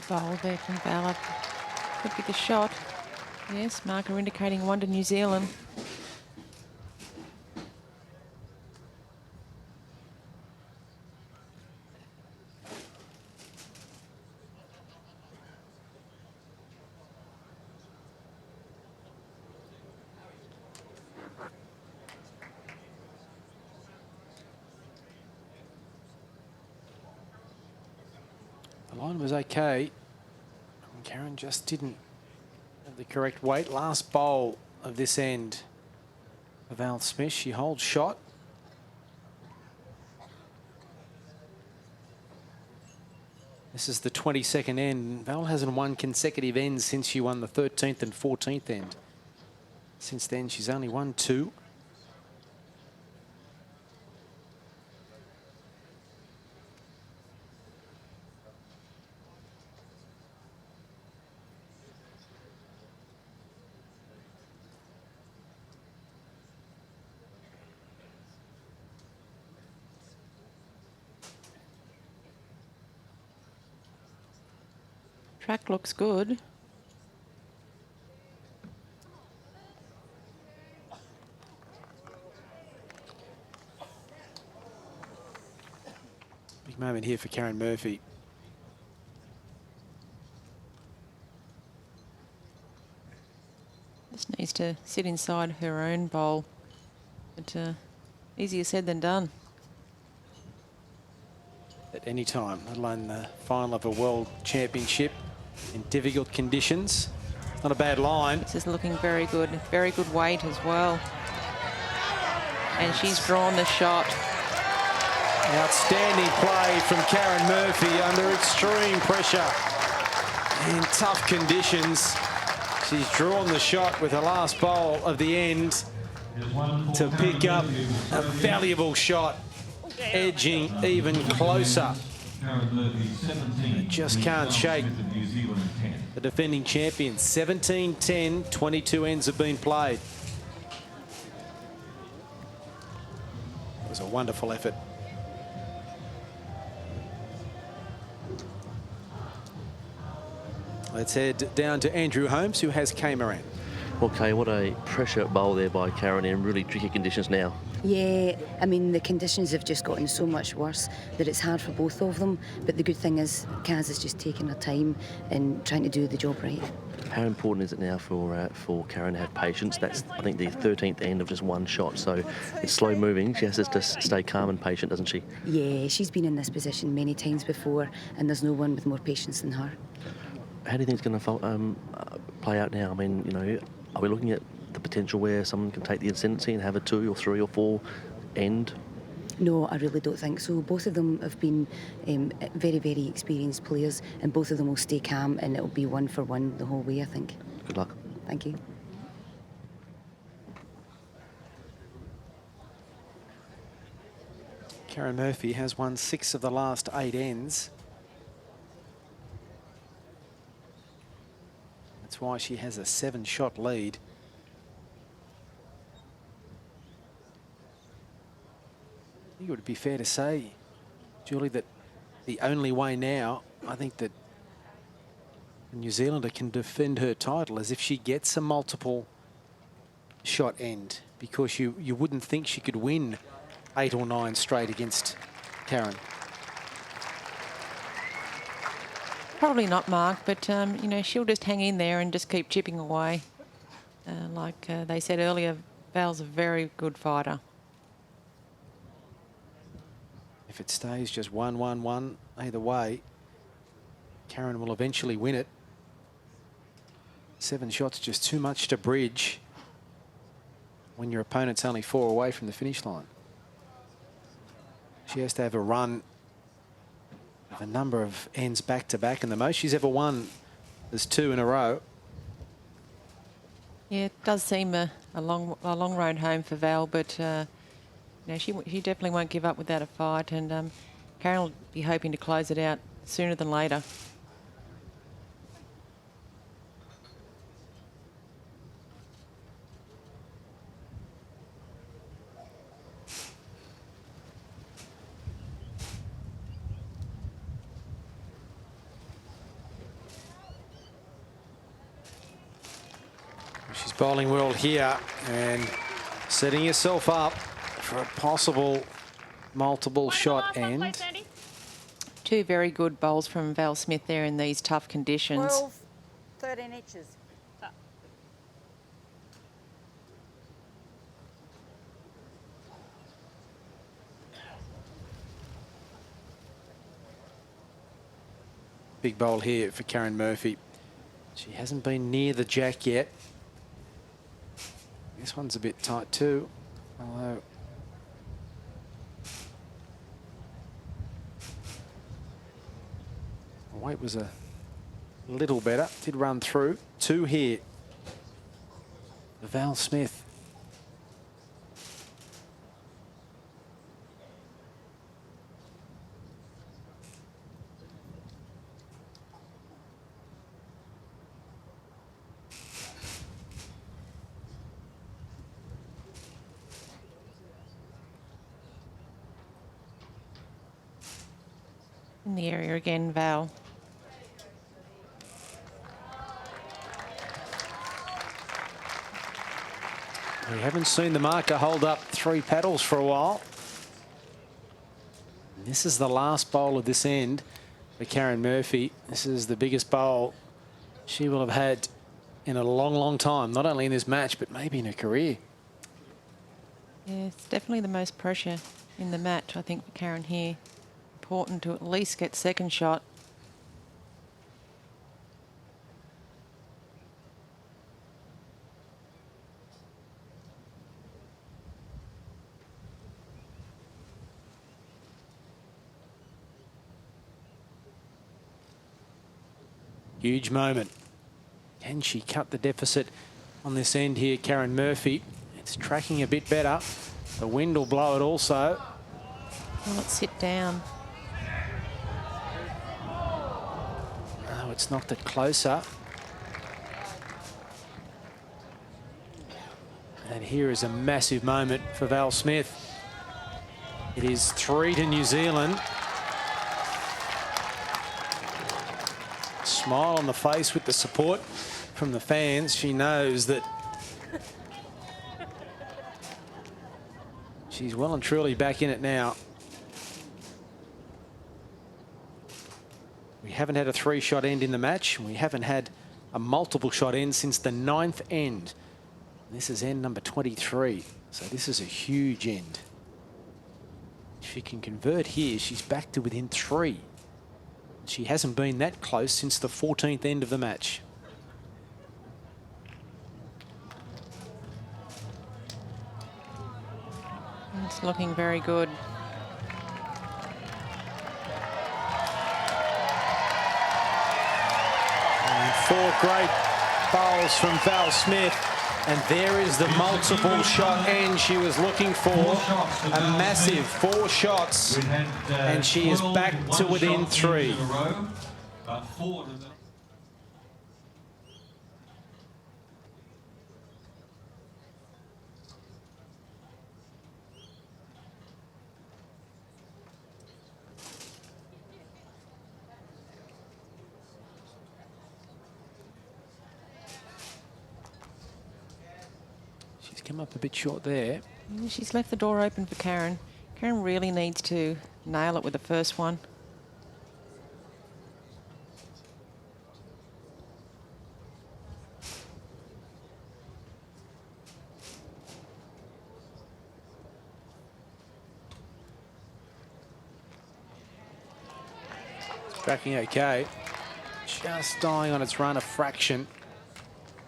Bowl there from Val. Could be the shot. Yes, marker indicating 1 to New Zealand. The line was okay. Karen just didn't have the correct weight. Last bowl of this end for Val Smith. She holds shot. This is the 22nd end. Val hasn't won consecutive ends since she won the 13th and 14th end. Since then, she's only won 2. Track looks good. Big moment here for Karen Murphy. Just needs to sit inside her own bowl. But easier said than done. At any time, let alone the final of a World Championship in difficult conditions. Not a bad line. This is looking very good weight as well. And she's drawn the shot. Outstanding play from Karen Murphy under extreme pressure in tough conditions. She's drawn the shot with the last bowl of the end to pick up a valuable shot, edging even closer. Just can't shake the defending champion. 17-10, 22 ends have been played. It was a wonderful effort. Let's head down to Andrew Holmes, who has Kay Moran. Okay, what a pressure bowl there by Karen in really tricky conditions now. Yeah, I mean, the conditions have just gotten so much worse that it's hard for both of them. But the good thing is, Kaz is just taking her time and trying to do the job right. How important is it now for Karen to have patience? That's, I think, the 13th end of just one shot, so it's slow moving. She has to stay calm and patient, doesn't she? Yeah, she's been in this position many times before, and there's no one with more patience than her. How do you think it's going to play out now? I mean, you know, are we looking at the potential where someone can take the ascendancy and have a 2 or 3 or 4 end? No, I really don't think so. Both of them have been very, very experienced players, and both of them will stay calm, and it'll be 1 for 1 the whole way, I think. Good luck. Thank you. Karen Murphy has won 6 of the last 8 ends. That's why she has a 7-shot lead. I think it would be fair to say, Julie, that the only way now, I think that a New Zealander can defend her title is if she gets a multiple shot end, because you wouldn't think she could win 8 or 9 straight against Karen. Probably not, Mark, but, you know, she'll just hang in there and just keep chipping away. Like they said earlier, Val's a very good fighter. If it stays just 1-1-1 either way, Karen will eventually win it. 7 shots just too much to bridge when your opponent's only 4 away from the finish line. She has to have a run of a number of ends back to back, and the most she's ever won is 2 in a row. Yeah, it does seem a long road home for Val, but you know, she definitely won't give up without a fight, and Karen will be hoping to close it out sooner than later. Bowling World here and setting yourself up for a possible multiple shot end. Two very good bowls from Val Smith there in these tough conditions. 12, 13 inches. Big bowl here for Karen Murphy. She hasn't been near the jack yet. This one's a bit tight too, although the weight was a little better. Did run through. Two here. Val Smith. In the area again, Val. We haven't seen the marker hold up 3 paddles for a while. And this is the last bowl of this end for Karen Murphy. This is the biggest bowl she will have had in a long, long time, not only in this match, but maybe in her career. Yeah, it's definitely the most pressure in the match, I think, for Karen here. Important to at least get second shot. Huge moment. Can she cut the deficit on this end here, Karen Murphy? It's tracking a bit better. The wind will blow it also. Well, let's sit down. Oh, it's knocked it closer. And here is a massive moment for Val Smith. It is 3 to New Zealand. Smile on the face with the support from the fans. She knows that she's well and truly back in it now. We haven't had a 3-shot end in the match. We haven't had a multiple shot end since the 9th end. This is end number 23. So this is a huge end. If she can convert here, she's back to within 3. She hasn't been that close since the 14th end of the match. It's looking very good. And 4 great bowls from Val Smith. And there is the multiple shot end she was looking for. A massive 4 shots. And she is back to within 3. She's come up a bit short there. She's left the door open for Karen. Karen really needs to nail it with the first one. Tracking okay. Just dying on its run a fraction.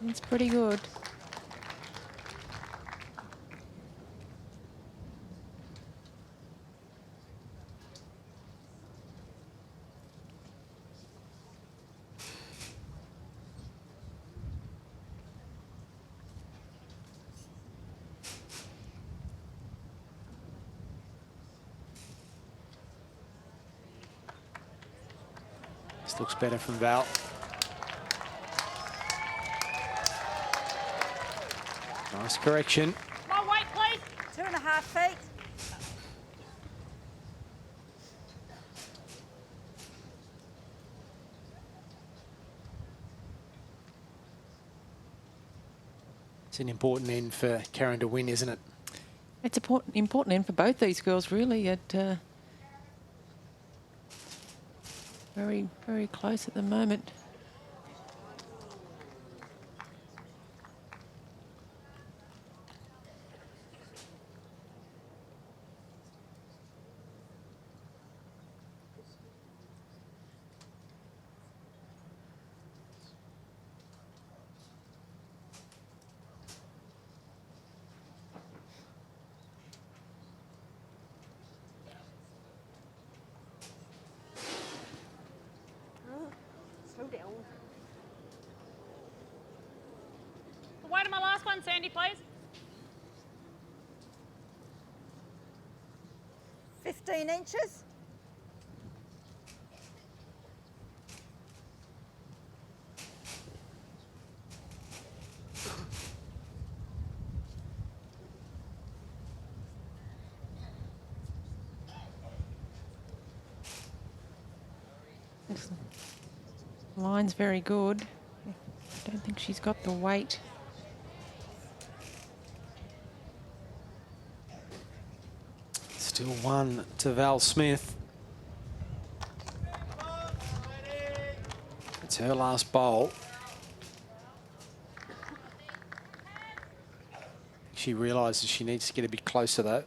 It's pretty good. This looks better from Val. Nice correction. More weight, please. 2.5 feet. It's an important end for Karen to win, isn't it? It's an important end for both these girls, really. Very, very close at the moment. Slow down. Wait to my last one, Sandy, please. 15 inches. Line's very good. Don't think she's got the weight. Still 1 to Val Smith. It's her last bowl. She realises she needs to get a bit closer though.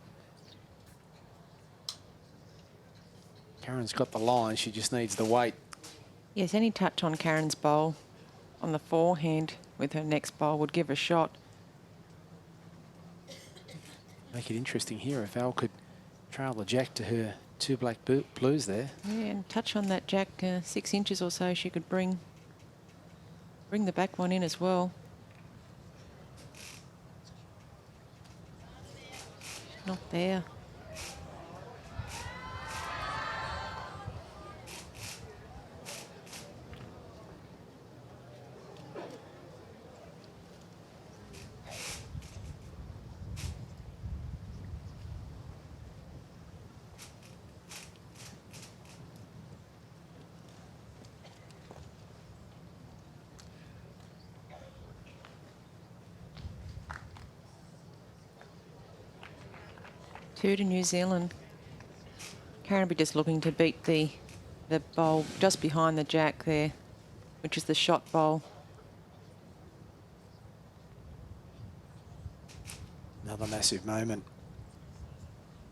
Karen's got the line, she just needs the weight. Yes, any touch on Karen's bowl on the forehand with her next bowl would give a shot. Make it interesting here if Val could trail the jack to her 2 black blues there. Yeah, and touch on that jack 6 inches or so, she could bring the back one in as well. Not there. Two to New Zealand. Karen will be just looking to beat the bowl just behind the jack there, which is the shot bowl. Another massive moment.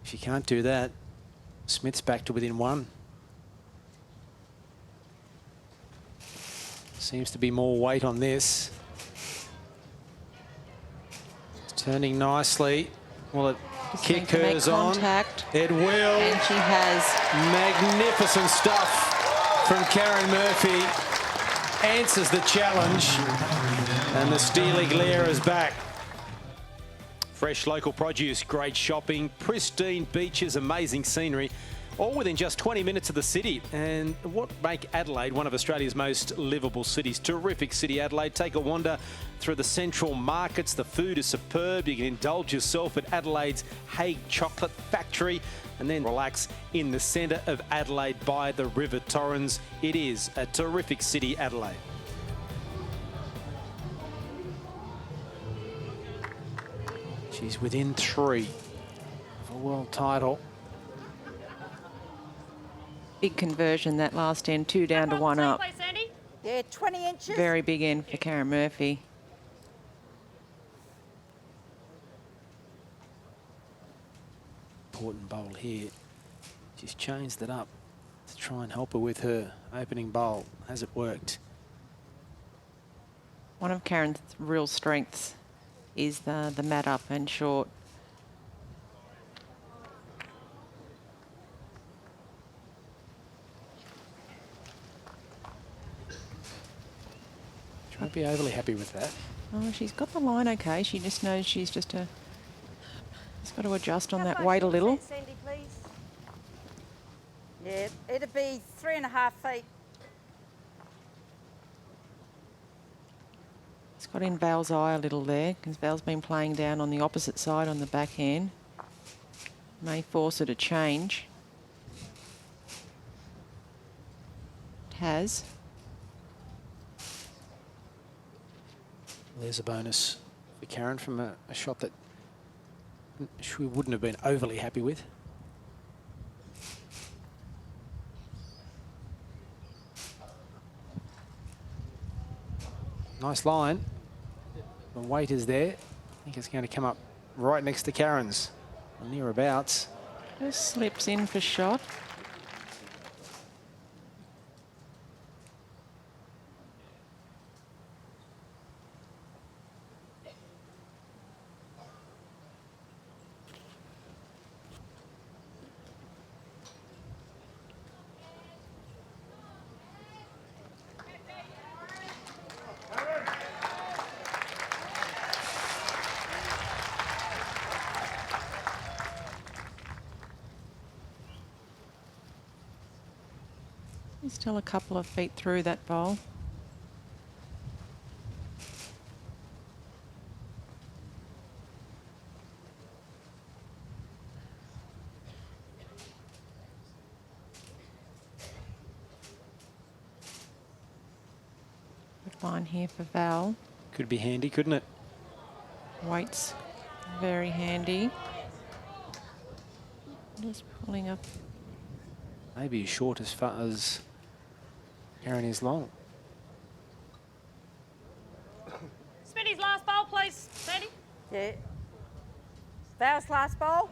If she can't do that, Smith's back to within 1. Seems to be more weight on this. It's turning nicely. Will it kick hers on? It will. And she has. Magnificent stuff from Karen Murphy. Answers the challenge. And the Steely Glare is back. Fresh local produce, great shopping, pristine beaches, amazing scenery, all within just 20 minutes of the city. And what make Adelaide one of Australia's most livable cities? Terrific city, Adelaide. Take a wander through the central markets. The food is superb. You can indulge yourself at Adelaide's Hague Chocolate Factory and then relax in the centre of Adelaide by the River Torrens. It is a terrific city, Adelaide. She's within 3 of a world title. Big conversion that last end, 2 down to 1 up. Yeah, 20 inches. Very big end for Karen Murphy. Important bowl here. She's changed it up to try and help her with her opening bowl. Has it worked? One of Karen's real strengths is the mat up and short. She won't be overly happy with that. Oh, she's got the line okay. She just knows she's just got to adjust on that weight a little. Sandy, please. Yeah, it'd be 3.5 feet. It's got in Val's eye a little there because Val's been playing down on the opposite side on the backhand. May force her to change. It has. There's a bonus for Karen from a shot that she wouldn't have been overly happy with. Nice line. The weight is there. I think it's going to come up right next to Karen's, or nearabouts. Just slips in for shot. He's still a couple of feet through that bowl. Good line here for Val. Could be handy, couldn't it? Weight's very handy. Just pulling up. Maybe as short as far as Karen is long. Smitty's last bowl, please, Sandy. Yeah. Val's last bowl.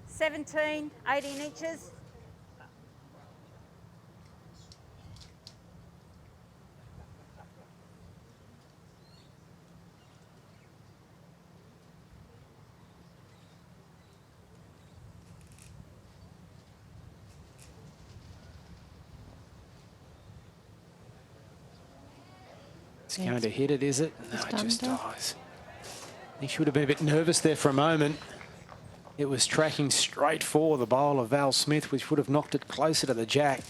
17, 18 inches. It's going to hit it, is it? No, Just it just under. dies. I think she would have been a bit nervous there for a moment. It was tracking straight for the bowl of Val Smith, which would have knocked it closer to the jack.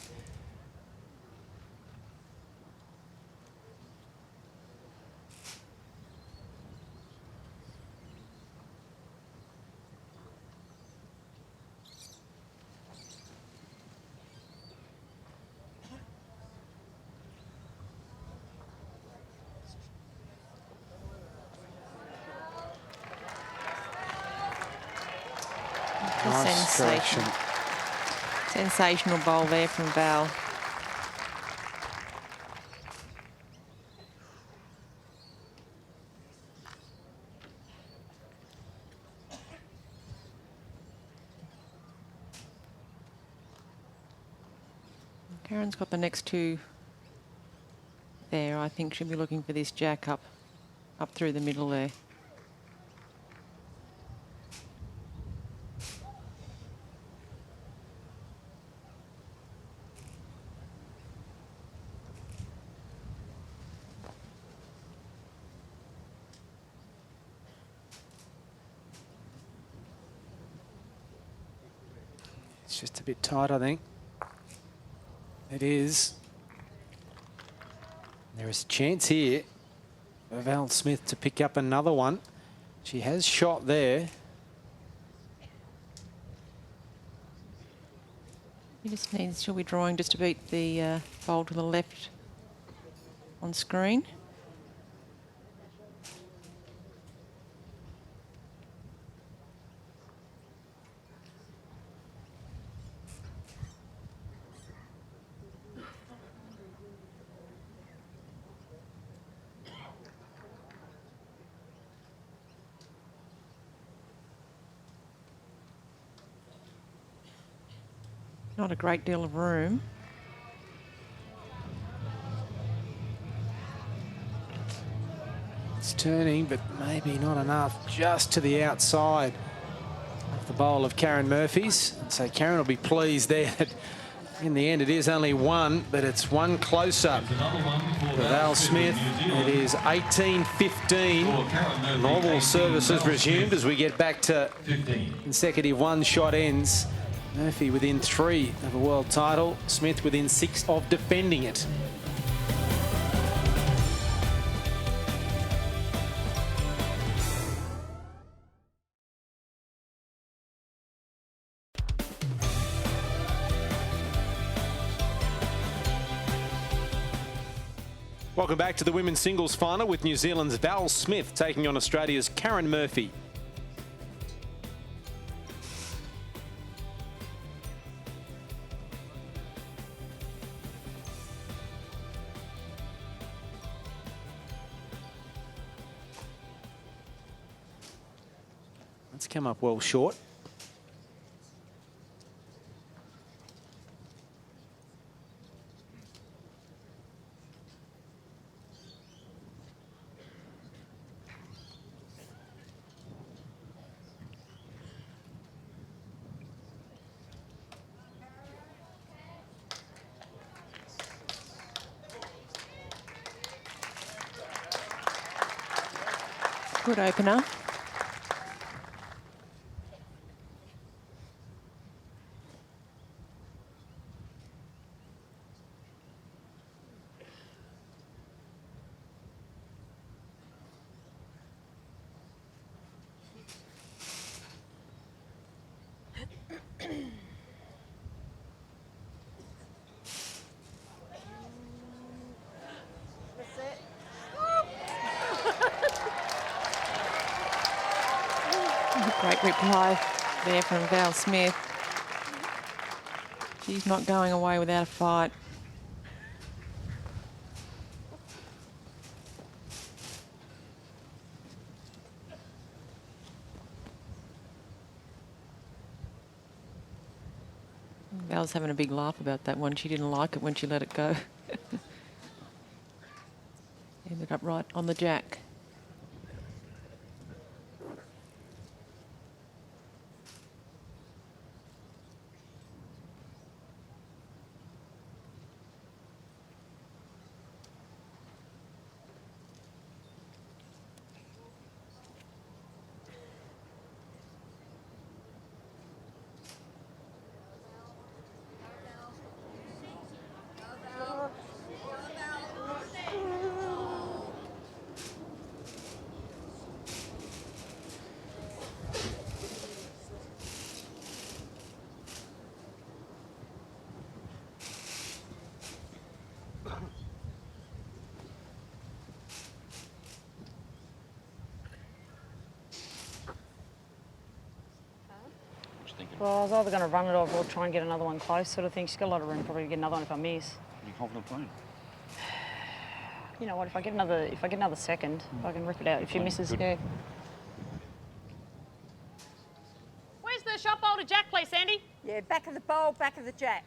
Nice correction. Sensational bowl there from Val. Karen's got the next two there. I think she'll be looking for this jack up through the middle there. It's just a bit tight, I think. It is. There is a chance here for Val Smith to pick up another one. She has shot there. He just needs, she'll be drawing just to beat the bowl to the left on screen. Not a great deal of room. It's turning, but maybe not enough. Just to the outside of the bowl of Karen Murphy's. So Karen will be pleased there. In the end, it is only one, but it's one closer. For Val Smith, it is 18-15. Normal services resumed as we get back to consecutive one-shot ends. Murphy within 3 of a world title. Smith within 6 of defending it. Welcome back to the women's singles final with New Zealand's Val Smith taking on Australia's Karen Murphy. That's come up well short. Good opener. Great reply there from Val Smith. She's not going away without a fight. Val's having a big laugh about that one. She didn't like it when she let it go. Ended up right on the jack. Well, I was either going to run it off or try and get another one close, sort of thing. She's got a lot of room probably to get another one if I miss. Are you confident playing? You know what? If I get another second, I can rip it out. If she misses, yeah. Where's the shot bowl to jack, please, Sandy? Yeah, back of the bowl, back of the jack.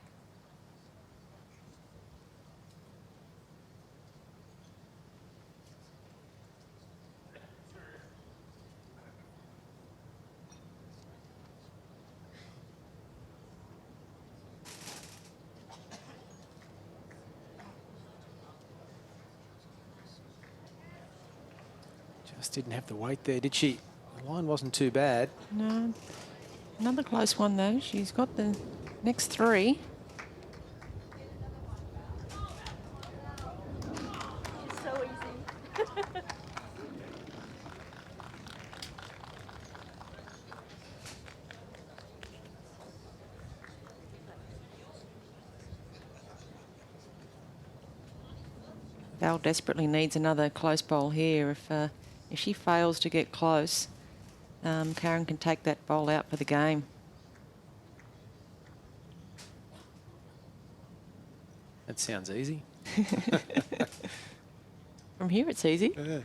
Just didn't have the weight there, did she? The line wasn't too bad. No. Another close one, though. She's got the next three. It's so easy. Val desperately needs another close bowl here. If she fails to get close, Karen can take that bowl out for the game. That sounds easy. From here, it's easy. Yeah.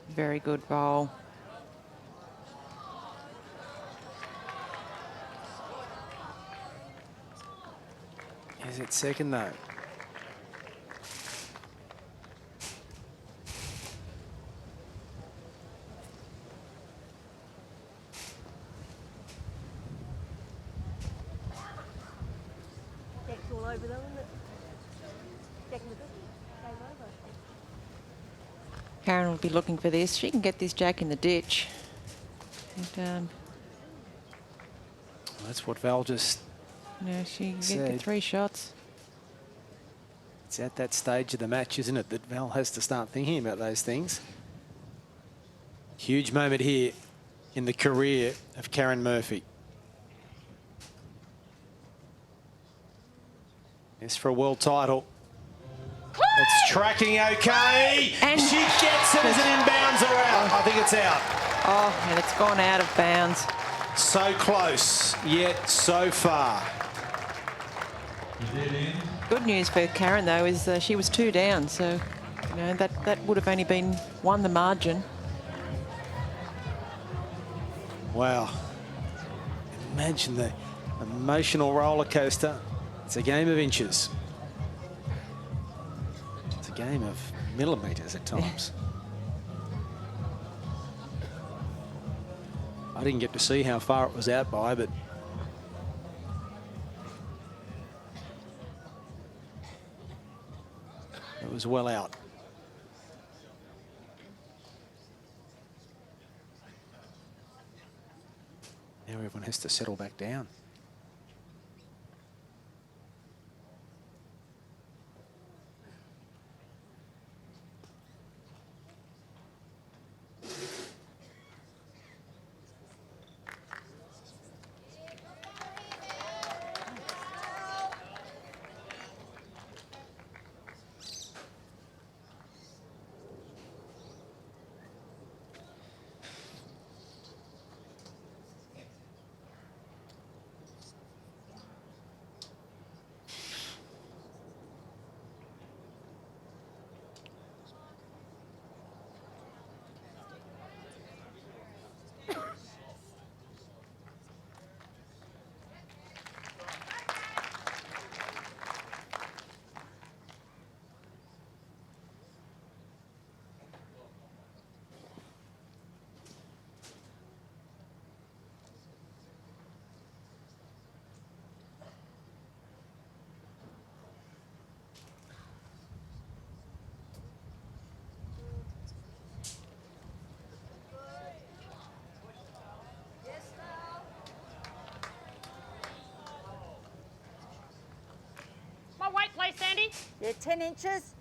Very good bowl. Is it second though? Jack's all over though, isn't it? Jack in the bush. Game over. Karen will be looking for this. She can get this jack in the ditch. And, That's what Val just she can get said. 3 shots. It's at that stage of the match, isn't it, that Val has to start thinking about those things. Huge moment here in the career of Karen Murphy. It's for a world title. It's tracking okay. And she gets it as an inbounds or out. I think it's out. Oh, and it's gone out of bounds. So close, yet so far. Good news for Karen, though, is she was 2 down, so you know that would have only been 1 the margin. Wow. Imagine the emotional roller coaster. It's a game of inches. It's a game of millimetres at times. I didn't get to see how far it was out by, but it was well out. Now everyone has to settle back down. Please, Sandy. Yeah, 10 inches.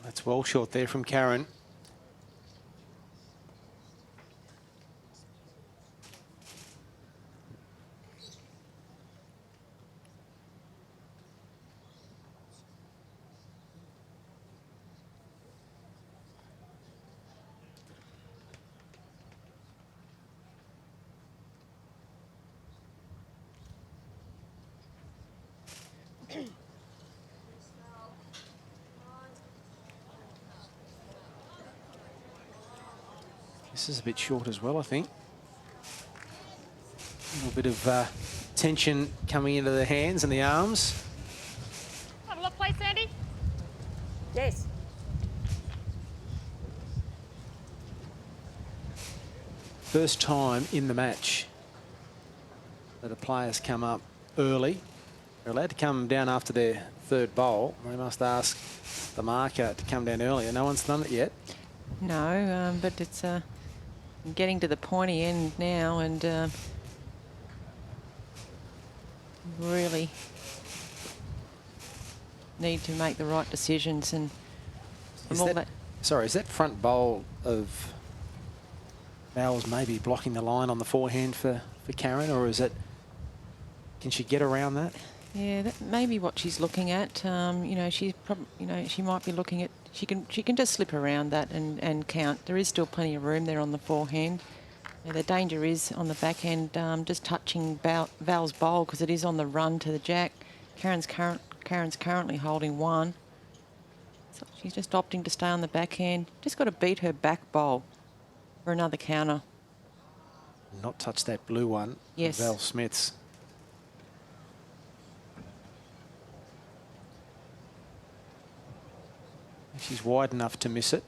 That's well short there from Karen. This is a bit short as well, I think. A little bit of tension coming into the hands and the arms. Have a look, please, Sandy. Yes. First time in the match that a player's come up early. They're allowed to come down after their 3rd bowl. They must ask the marker to come down earlier. No one's done it yet. No, but it's getting to the pointy end now, and really need to make the right decisions. And Is that front bowl of Bowles maybe blocking the line on the forehand for Karen, or is it? Can she get around that? Yeah, that may be what she's looking at. You know, she might be looking at. She can just slip around that and count. There is still plenty of room there on the forehand. The danger is on the backhand, just touching Val's bowl because it is on the run to the jack. Karen's currently holding 1. So she's just opting to stay on the backhand. Just got to beat her back bowl for another counter. Not touch that blue one. Yes. Val Smith's. She's wide enough to miss it.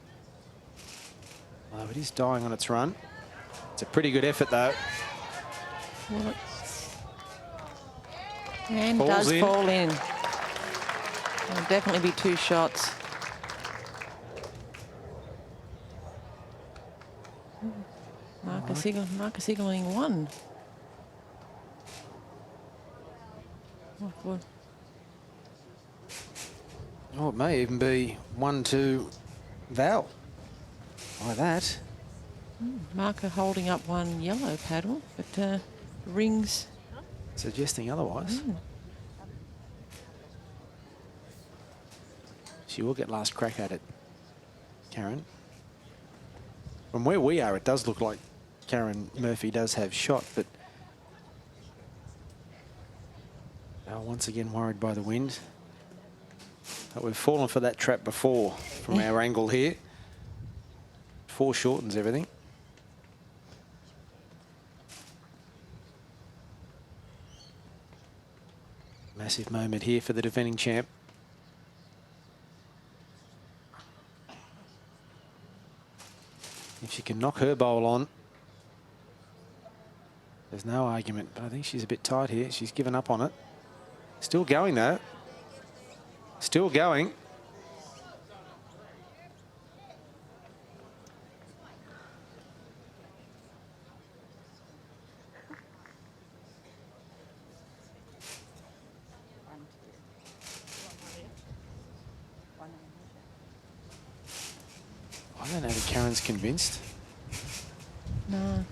Oh, it is dying on its run. It's a pretty good effort, though. Well, and Falls does in. fall in. There'll definitely be 2 shots. Marcus Eagling 1. Well, Oh, it may even be 1 to Val. Like that. Marker holding up 1 yellow paddle, but rings. Suggesting otherwise. She will get last crack at it, Karen. From where we are, it does look like Karen Murphy does have shot, but once again worried by the wind. But we've fallen for that trap before from our angle here. Foreshortens everything. Massive moment here for the defending champ. If she can knock her bowl on, there's no argument, but I think she's a bit tight here. She's given up on it. Still going though. Still going. I don't know if Karen's convinced. No.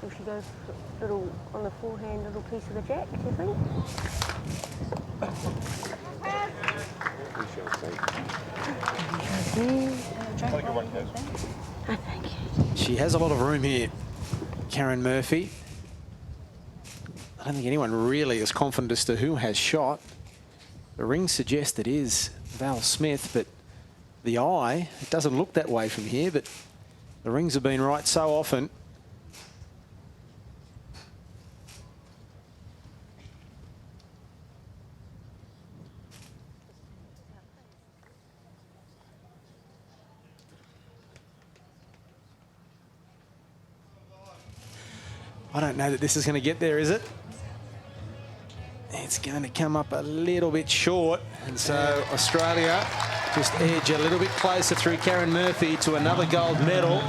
So she goes little on the forehand, little piece of the jack, do you think? I thank you. She has a lot of room here, Karen Murphy. I don't think anyone really is confident as to who has shot. The rings suggest it is Val Smith, but the eye, it doesn't look that way from here, but the rings have been right so often. I don't know that this is going to get there, is it? It's going to come up a little bit short. And so Australia just edge a little bit closer through Karen Murphy to another gold medal.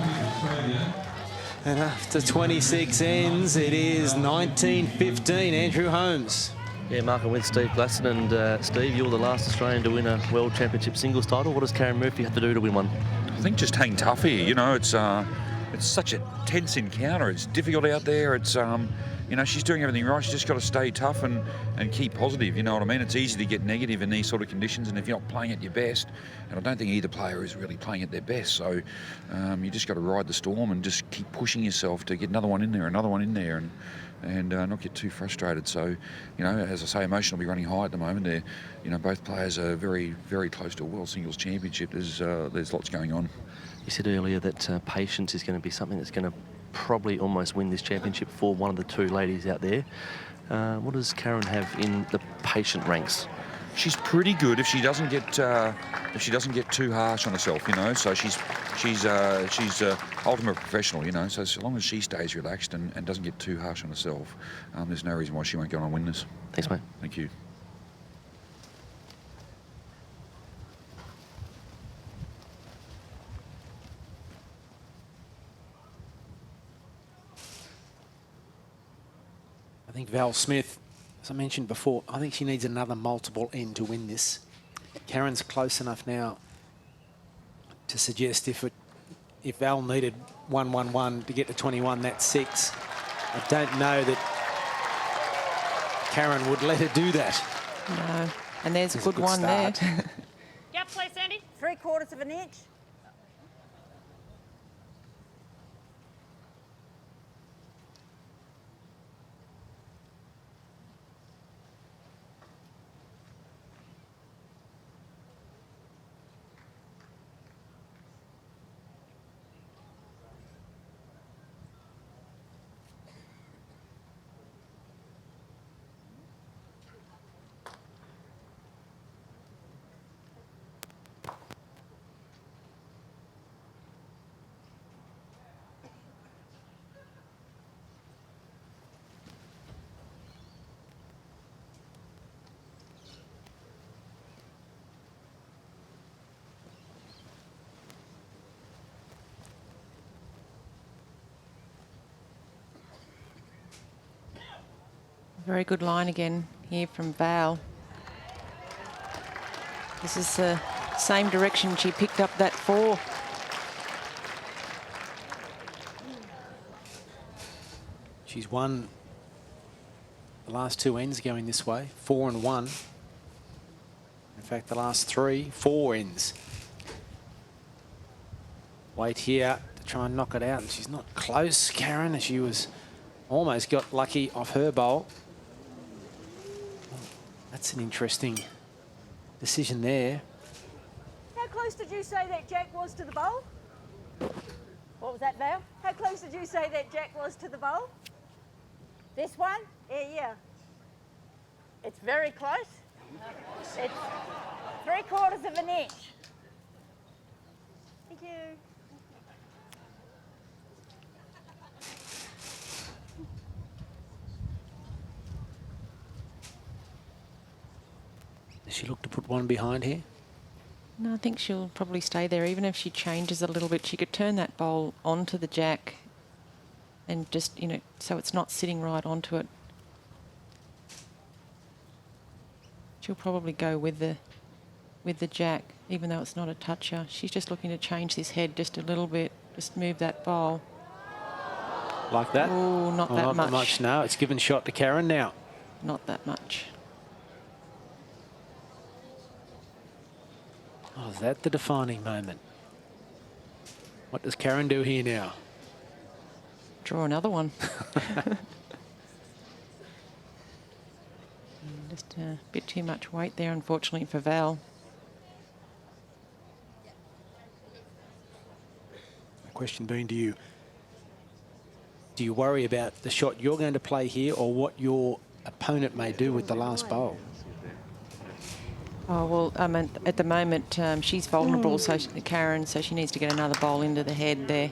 And after 26 ends, it is 19-15. Andrew Holmes. Yeah, marking with Steve Glasson. And Steve, you're the last Australian to win a World Championship singles title. What does Karen Murphy have to do to win one? I think just hang tough here. You know, it's such a tense encounter. It's difficult out there. It's you know, she's doing everything right. She's just got to stay tough and keep positive. You know what I mean? It's easy to get negative in these sort of conditions, and if you're not playing at your best, and I don't think either player is really playing at their best. So you just got to ride the storm and just keep pushing yourself to get another one in there, and not get too frustrated. So, you know, as I say, emotion will be running high at the moment. They're, you know, both players are very, very close to a World Singles Championship. There's lots going on. You said earlier that patience is going to be something that's going to probably almost win this championship for one of the 2 ladies out there. What does Karen have in the patient ranks? She's pretty good if she doesn't get too harsh on herself, you know. So she's ultimate professional, you know. So as long as she stays relaxed and doesn't get too harsh on herself, there's no reason why she won't go on and win this. Thanks, mate. Thank you. I think Val Smith, as I mentioned before, I think she needs another multiple end to win this. Karen's close enough now to suggest if Val needed 1-1-1 to get to 21, that's 6. I don't know that Karen would let her do that. No, and there's a It's a good good one start. there. Yep, please, Sandy. 3/4 of an inch. Very good line again here from Val. This is the same direction she picked up that 4. She's won the last 2 ends going this way, 4 and 1. In fact, the last 3, 4 ends. Wait here to try and knock it out, and she's not close, Karen, as she was almost got lucky off her bowl. That's an interesting decision there. How close did you say that Jack was to the bowl? What was that, Val? How close did you say that Jack was to the bowl? This one? Yeah. It's very close. It's 3/4 of an inch. Thank you. Does she look to put one behind here? No, I think she'll probably stay there. Even if she changes a little bit, she could turn that bowl onto the jack and just, you know, so it's not sitting right onto it. She'll probably go with the jack, even though it's not a toucher. She's just looking to change this head just a little bit, just move that bowl. Like that? Oh, not that not much. No, it's given shot to Karen now. Not that much. Oh, is that the defining moment? What does Karen do here now? Draw another one. Just a bit too much weight there, unfortunately, for Val. The question being to you, do you worry about the shot you're going to play here or what your opponent may do with the last bowl? Oh, well, at the moment, she's vulnerable, so Karen, so she needs to get another bowl into the head there.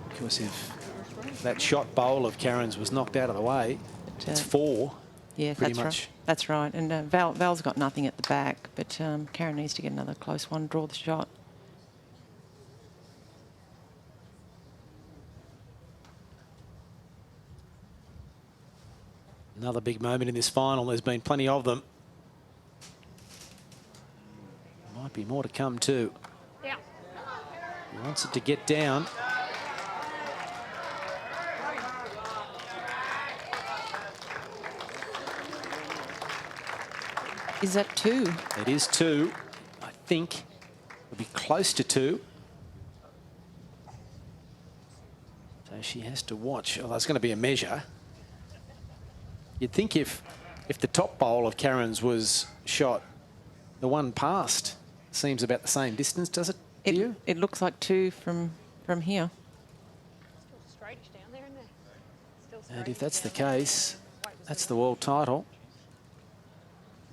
Because if that shot bowl of Karen's was knocked out of the way, it's 4. Yeah, pretty that's much. right. That's right. And Val's got nothing at the back, but Karen needs to get another close one, draw the shot. Another big moment in this final. There's been plenty of them. Might be more to come too. Yeah. He wants it to get down. Is that 2? It is 2. I think it'll be close to 2. So she has to watch. Oh, that's going to be a measure. You'd think if the top bowl of Karen's was shot, the one past seems about the same distance, does it? To you? It looks like 2 from here. Still straightish down there, isn't there? Still And if straightish that's the down there. case, that's the world title.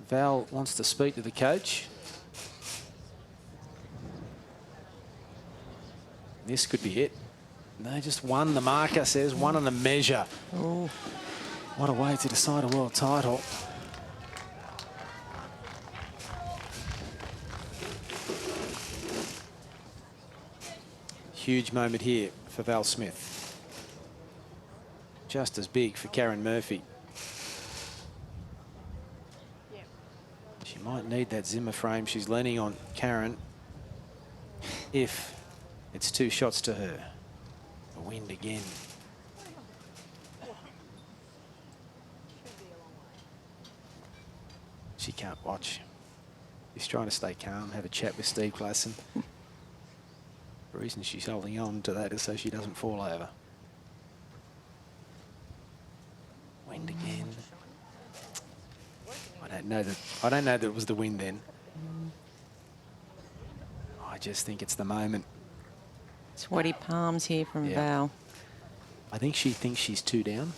Val wants to speak to the coach. This could be it. They just won, the marker says, 1 and a measure. Oh. What a way to decide a world title. Huge moment here for Val Smith. Just as big for Karen Murphy. She might need that Zimmer frame. She's leaning on Karen if it's 2 shots to her. The wind again. She can't watch. She's trying to stay calm, have a chat with Steve Klassen. The reason she's holding on to that is so she doesn't fall over. Wind again. I don't know that it was the wind then. I just think it's the moment. Sweaty palms here from Yeah. Val. I think she thinks she's 2 down.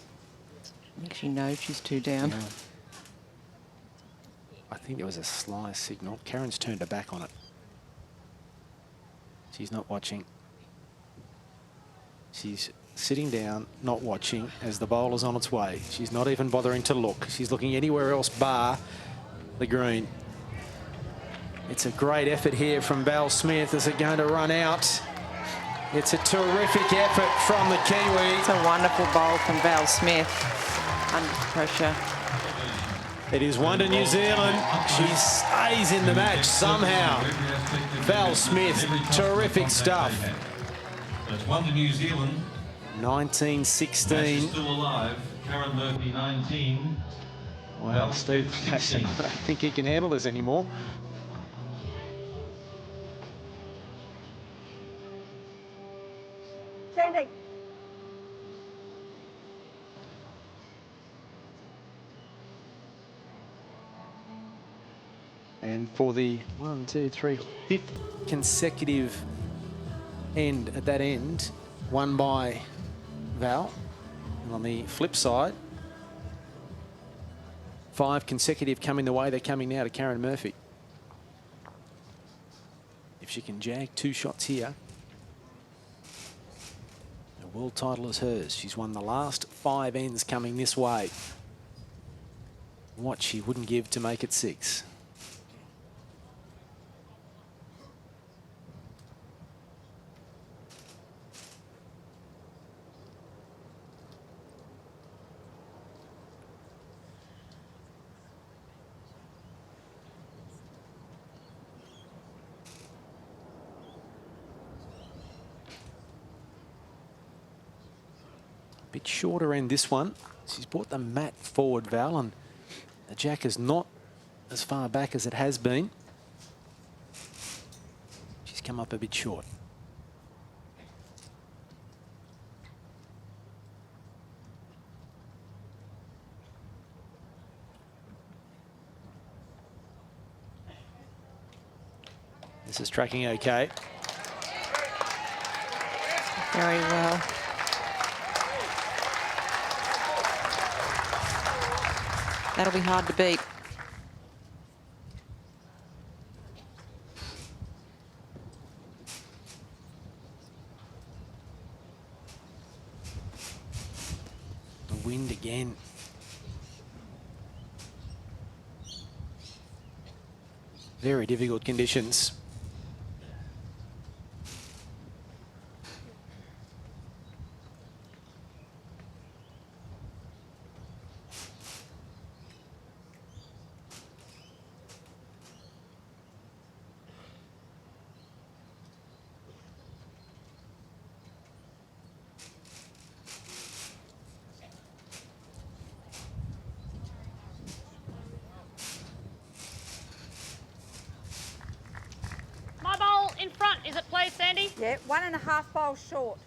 I think she knows she's 2 down. Yeah. I think there was a sly signal. Karen's turned her back on it. She's not watching. She's sitting down, not watching, as the bowler's on its way. She's not even bothering to look. She's looking anywhere else bar the green. It's a great effort here from Val Smith. Is it going to run out? It's a terrific effort from the Kiwi. It's a wonderful bowl from Val Smith. under pressure. It is 1 to New Zealand. She stays in the match somehow. Val Smith, terrific stuff. That's 1 to New Zealand. 1916. Still alive. Karen Murphy, 19. Well, Steve Jackson, I don't think he can handle this anymore. Standing. And for the 5th consecutive end at that end, won by Val. And on the flip side, 5 consecutive coming the way they're coming now to Karen Murphy. If she can jag 2 shots here, the world title is hers. She's won the last 5 ends coming this way. What she wouldn't give to make it 6. Bit shorter end this one. She's brought the mat forward, Val, and the jack is not as far back as it has been. She's come up a bit short. This is tracking okay. Very well. That'll be hard to beat. The wind again. Very difficult conditions. My bowl in front, is it please, Sandy? Yeah, 1.5 bowls short.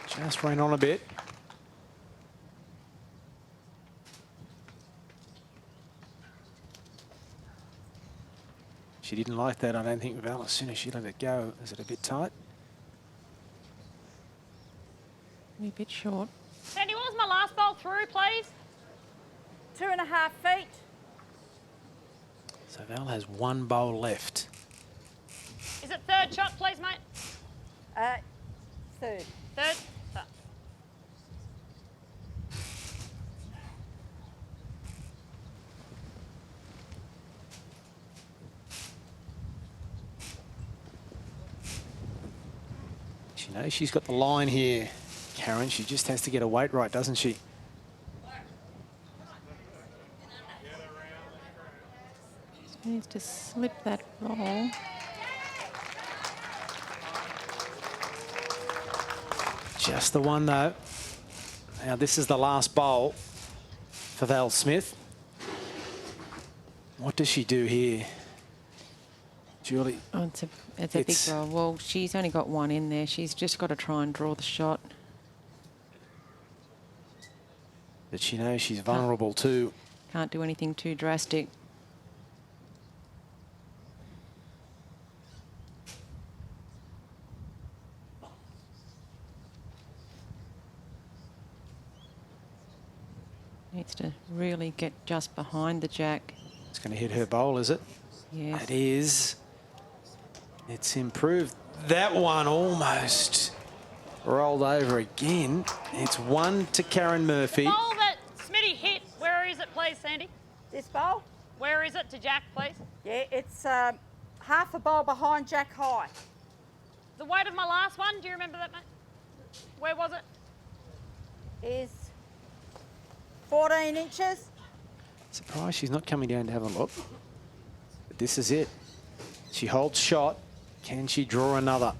Just ran on a bit. She didn't like that, I don't think, Val. As soon as she let it go, is it a bit tight? A bit short. Sandy, what was my last bowl through, please? 2.5 feet. So Val has 1 bowl left. Is it third shot, please, mate? Third. Third? She knows she's got the line here, Karen. She just has to get her weight right, doesn't she? She needs to slip that roll. Just the one, though. Now, this is the last bowl for Val Smith. What does she do here, Julie? Oh, it's a big roll. Well, she's only got 1 in there. She's just got to try and draw the shot. But she knows she's vulnerable too. Can't do anything too drastic. Needs to really get just behind the jack. It's going to hit her bowl, is it? Yes. It is. It's improved. That one almost. rolled over again. It's 1 to Karen Murphy. Ball that Smitty hit, where is it, please, Sandy? This bowl? Where is it to Jack, please? Yeah, it's half a bowl behind Jack High. The weight of my last one, do you remember that, mate? Where was it? Is 14 inches. Surprised she's not coming down to have a look. But this is it. She holds shot. Can she draw another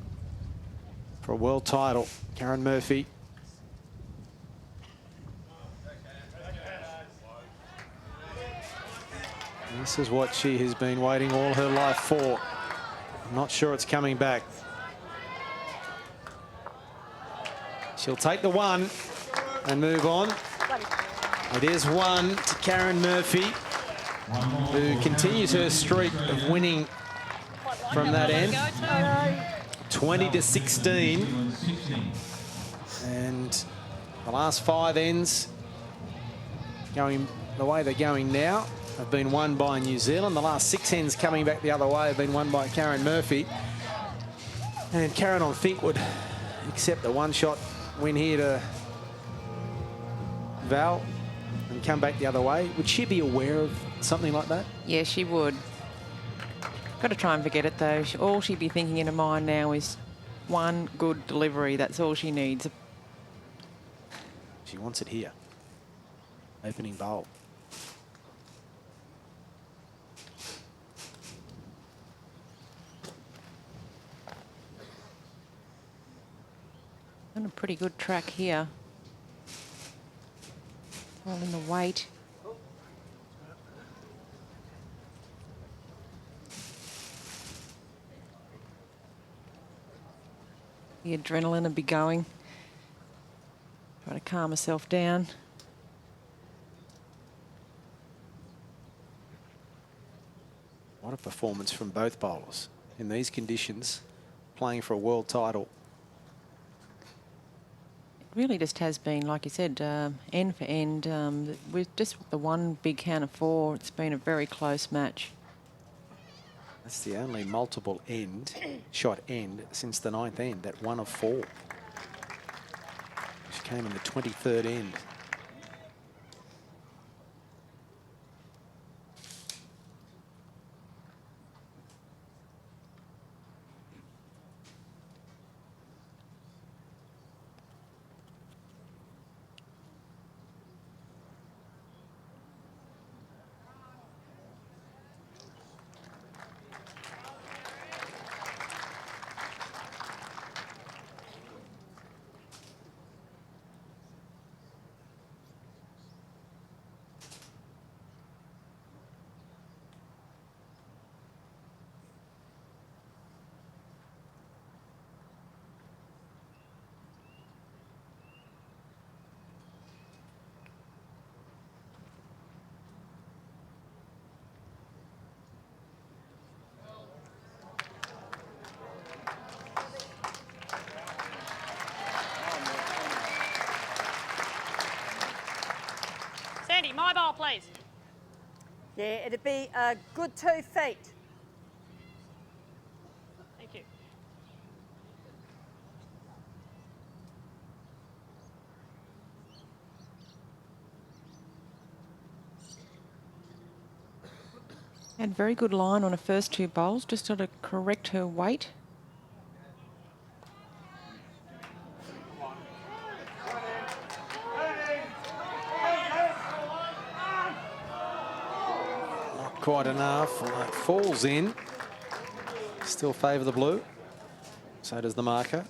for a world title? Karen Murphy. This is what she has been waiting all her life for. I'm not sure it's coming back. She'll take the 1 and move on. It is 1 to Karen Murphy, who continues her streak of winning from that end. 20 to 16. And the last 5 ends going the way they're going now have been won by New Zealand. The last 6 ends coming back the other way have been won by Karen Murphy. And Karen, I think, would accept the 1-shot win here to Val and come back the other way. Would she be aware of something like that? Yeah, she would. Got to try and forget it, though. All she'd be thinking in her mind now is one good delivery. That's all she needs. She wants it here. Opening bowl. On a pretty good track here. All in the weight. The adrenaline will be going. Try to calm herself down. What a performance from both bowlers in these conditions, playing for a world title. It really just has been, like you said, end for end. With just the one big count of 4, it's been a very close match. That's the only multiple shot end since the 9th end, that 1 of 4. Which came in the 23rd end. Sandy, my ball, please. Yeah, it'd be a good 2 feet. Thank you. Had very good line on her first 2 bowls, just got to correct her weight. Quite enough. Well, it falls in. Still favour the blue. So does the marker.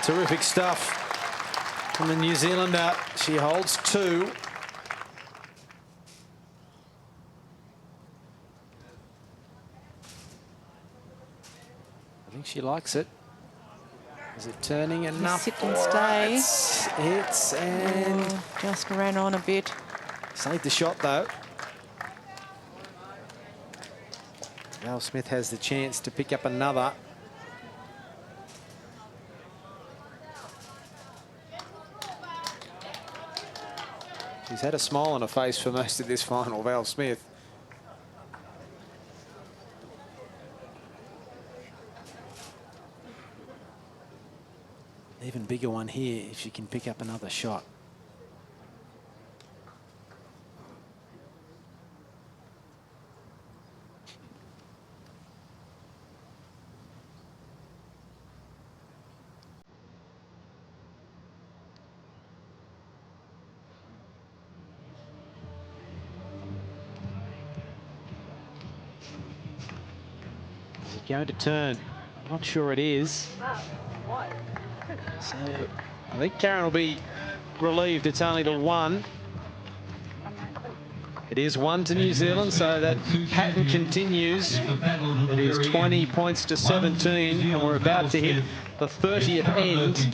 Terrific stuff from the New Zealander. She holds 2. I think she likes it. Is it turning enough? Sit and stay. It's and Just ran on a bit. saved the shot though. Val Smith has the chance to pick up another. She's had a smile on her face for most of this final, Val Smith. Even bigger one here if she can pick up another shot. Is it going to turn? I'm not sure it is. So I think Karen will be relieved it's only the one. It is 1 to New Zealand, so that pattern continues. It is 20 points to 17, and we're about to hit the 30th end.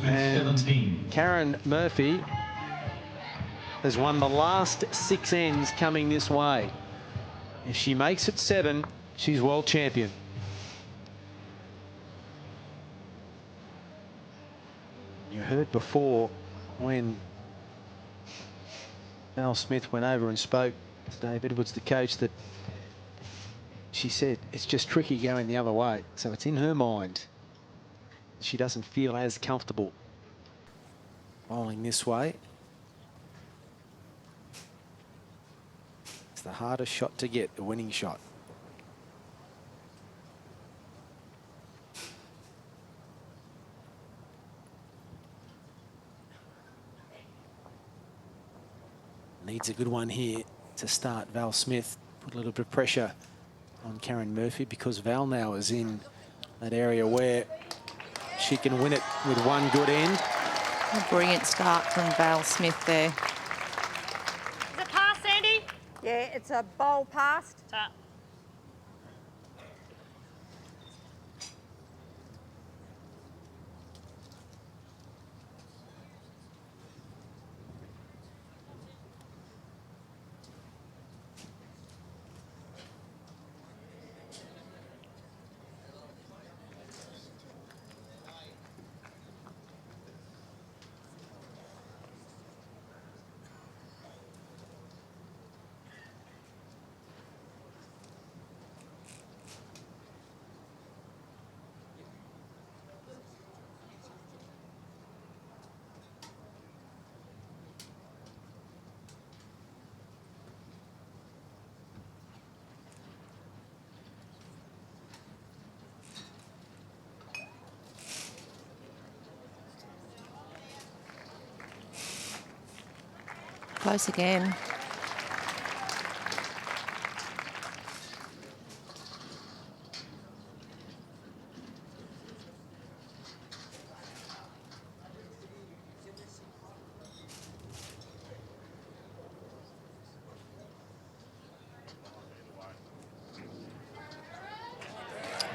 And Karen Murphy has won the last 6 ends coming this way. If she makes it 7, she's world champion. You heard before when Val Smith went over and spoke to Dave Edwards, the coach, that she said it's just tricky going the other way. So it's in her mind. She doesn't feel as comfortable bowling this way. It's the hardest shot to get, the winning shot. Needs a good one here to start Val Smith. Put a little bit of pressure on Karen Murphy because Val now is in that area where she can win it with one good end. A brilliant start from Val Smith there. Is it past, Sandy? Yeah, it's a bowl past. Close again.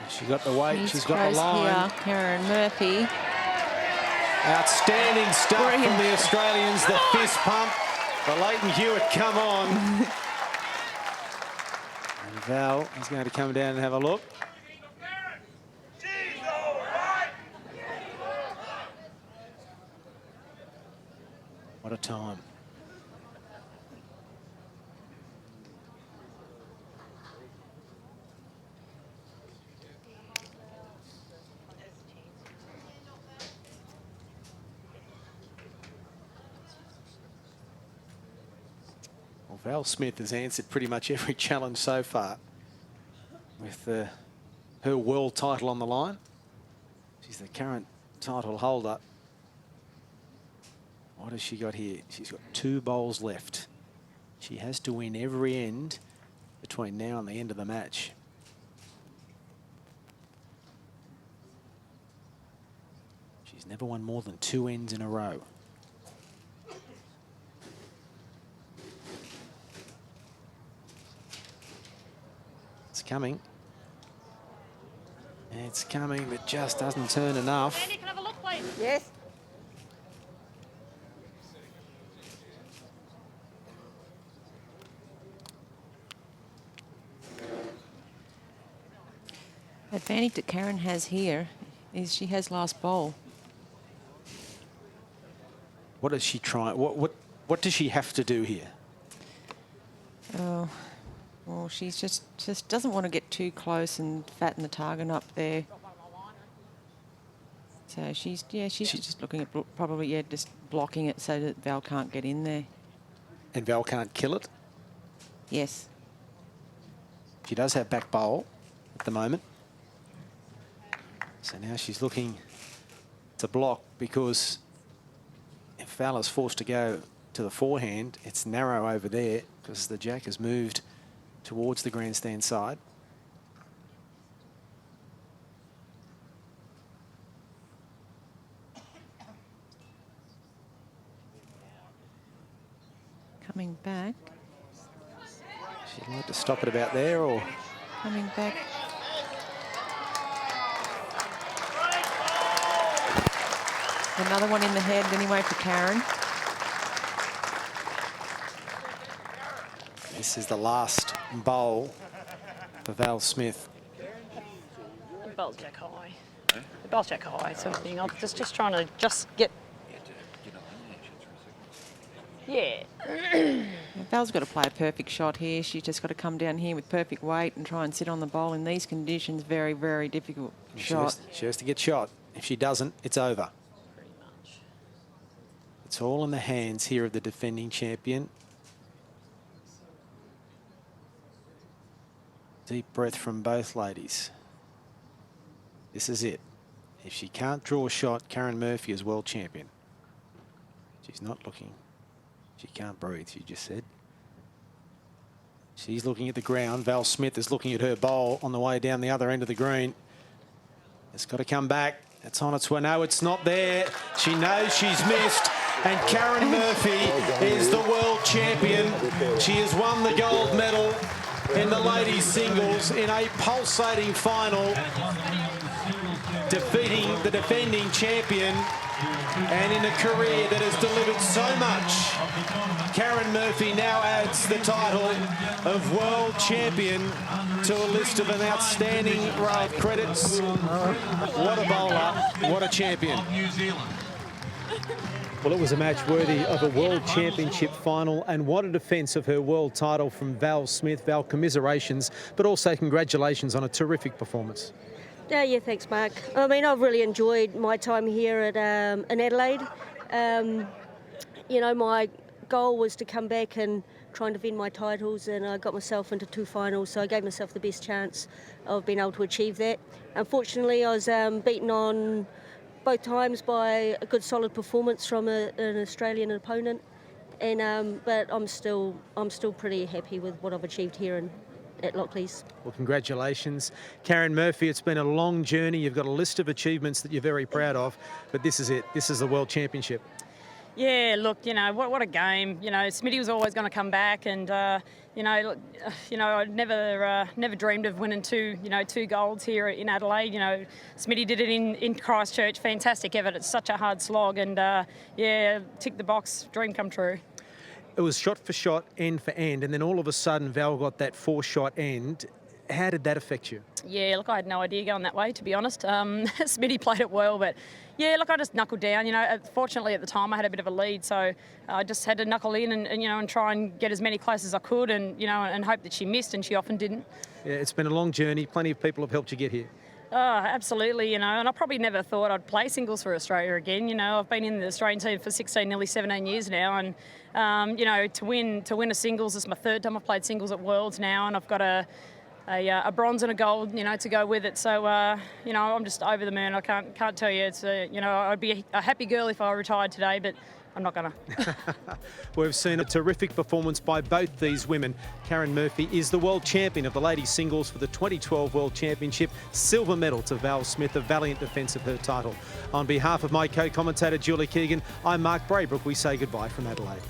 She got the weight, she's got the close line. here, Karen Murphy. Outstanding stuff Brilliant. from the Australians, the fist pump. The Leighton Hewitt, come on. And Val is going to come down and have a look. What a time. Well, Val Smith has answered pretty much every challenge so far with her world title on the line. She's the current title holder. What has she got here? She's got 2 bowls left. She has to win every end between now and the end of the match. She's never won more than 2 ends in a row. It's coming. It's coming, but just doesn't turn enough. Andy, can I have a look, please? Yes. Advantage that Karen has here is she has last bowl. What does she try? What does she have to do here? Oh, well, she's just doesn't want to get too close and fatten the target up there. So she's just looking at probably just blocking it so that Val can't get in there. And Val can't kill it. Yes. She does have back bowl at the moment. So now she's looking to block, because if Val is forced to go to the forehand, it's narrow over there because the jack has moved towards the grandstand side. Coming back. She'd like to stop it about there, or Coming back. Another one in the head anyway for Karen. this is the last bowl for Val Smith. The bowl's jack high. The bowl's jack high, sort of thing. I'm just trying to get. Yeah. Val's got to play a perfect shot here. She's just got to come down here with perfect weight and try and sit on the bowl in these conditions. Very, very difficult shot. She has to get shot. If she doesn't, it's over. Pretty much. It's all in the hands here of the defending champion. Deep breath from both ladies. This is it. If she can't draw a shot, Karen Murphy is world champion. She's not looking. She can't breathe, she just said. She's looking at the ground. Val Smith is looking at her bowl on the way down the other end of the green. It's got to come back. It's on its way. No, it's not there. She knows she's missed. And Karen Murphy is the world champion. She has won the gold medal in the ladies' singles in a pulsating final, defeating the defending champion, and in a career that has delivered so much. Karen Murphy now adds the title of world champion to a list of an outstanding row of credits. What a bowler, what a champion. Well, it was a match worthy of a World Championship final, and what a defence of her world title from Val Smith. Val, commiserations, but also congratulations on a terrific performance. Yeah, thanks, Mark. I mean, I've really enjoyed my time here at in Adelaide. You know, my goal was to come back and try and defend my titles, and I got myself into 2 finals, so I gave myself the best chance of being able to achieve that. Unfortunately, I was beaten on both times by a good solid performance from an Australian opponent, and but I'm still pretty happy with what I've achieved here at Lockleys. Well, congratulations, Karen Murphy. It's been a long journey. You've got a list of achievements that you're very proud of, but this is it. This is the World Championship. Yeah, look, you know, what a game. You know, Smitty was always going to come back, and you know, I never dreamed of winning two golds here in Adelaide. You know, Smitty did it in Christchurch. Fantastic effort. It's such a hard slog, and yeah, tick the box, dream come true. It was shot for shot, end for end, and then all of a sudden Val got that 4-shot end. How did that affect you? Yeah, look, I had no idea going that way, to be honest. Smitty played it well, but yeah, look, I just knuckled down. You know, fortunately at the time I had a bit of a lead, so I just had to knuckle in and try and get as many close as I could, and and hope that she missed, and she often didn't. Yeah, it's been a long journey. Plenty of people have helped you get here. Oh, absolutely, and I probably never thought I'd play singles for Australia again. You know, I've been in the Australian team for 16, nearly 17 years now, and to win a singles, it's my 3rd time I've played singles at Worlds now, and I've got a bronze and a gold, to go with it. So, I'm just over the moon. I can't tell you. It's I'd be a happy girl if I retired today, but I'm not gonna. We've seen a terrific performance by both these women. Karen Murphy is the world champion of the ladies singles for the 2012 World Championship. Silver medal to Val Smith, a valiant defence of her title. On behalf of my co-commentator Julie Keegan, I'm Mark Braybrook. We say goodbye from Adelaide.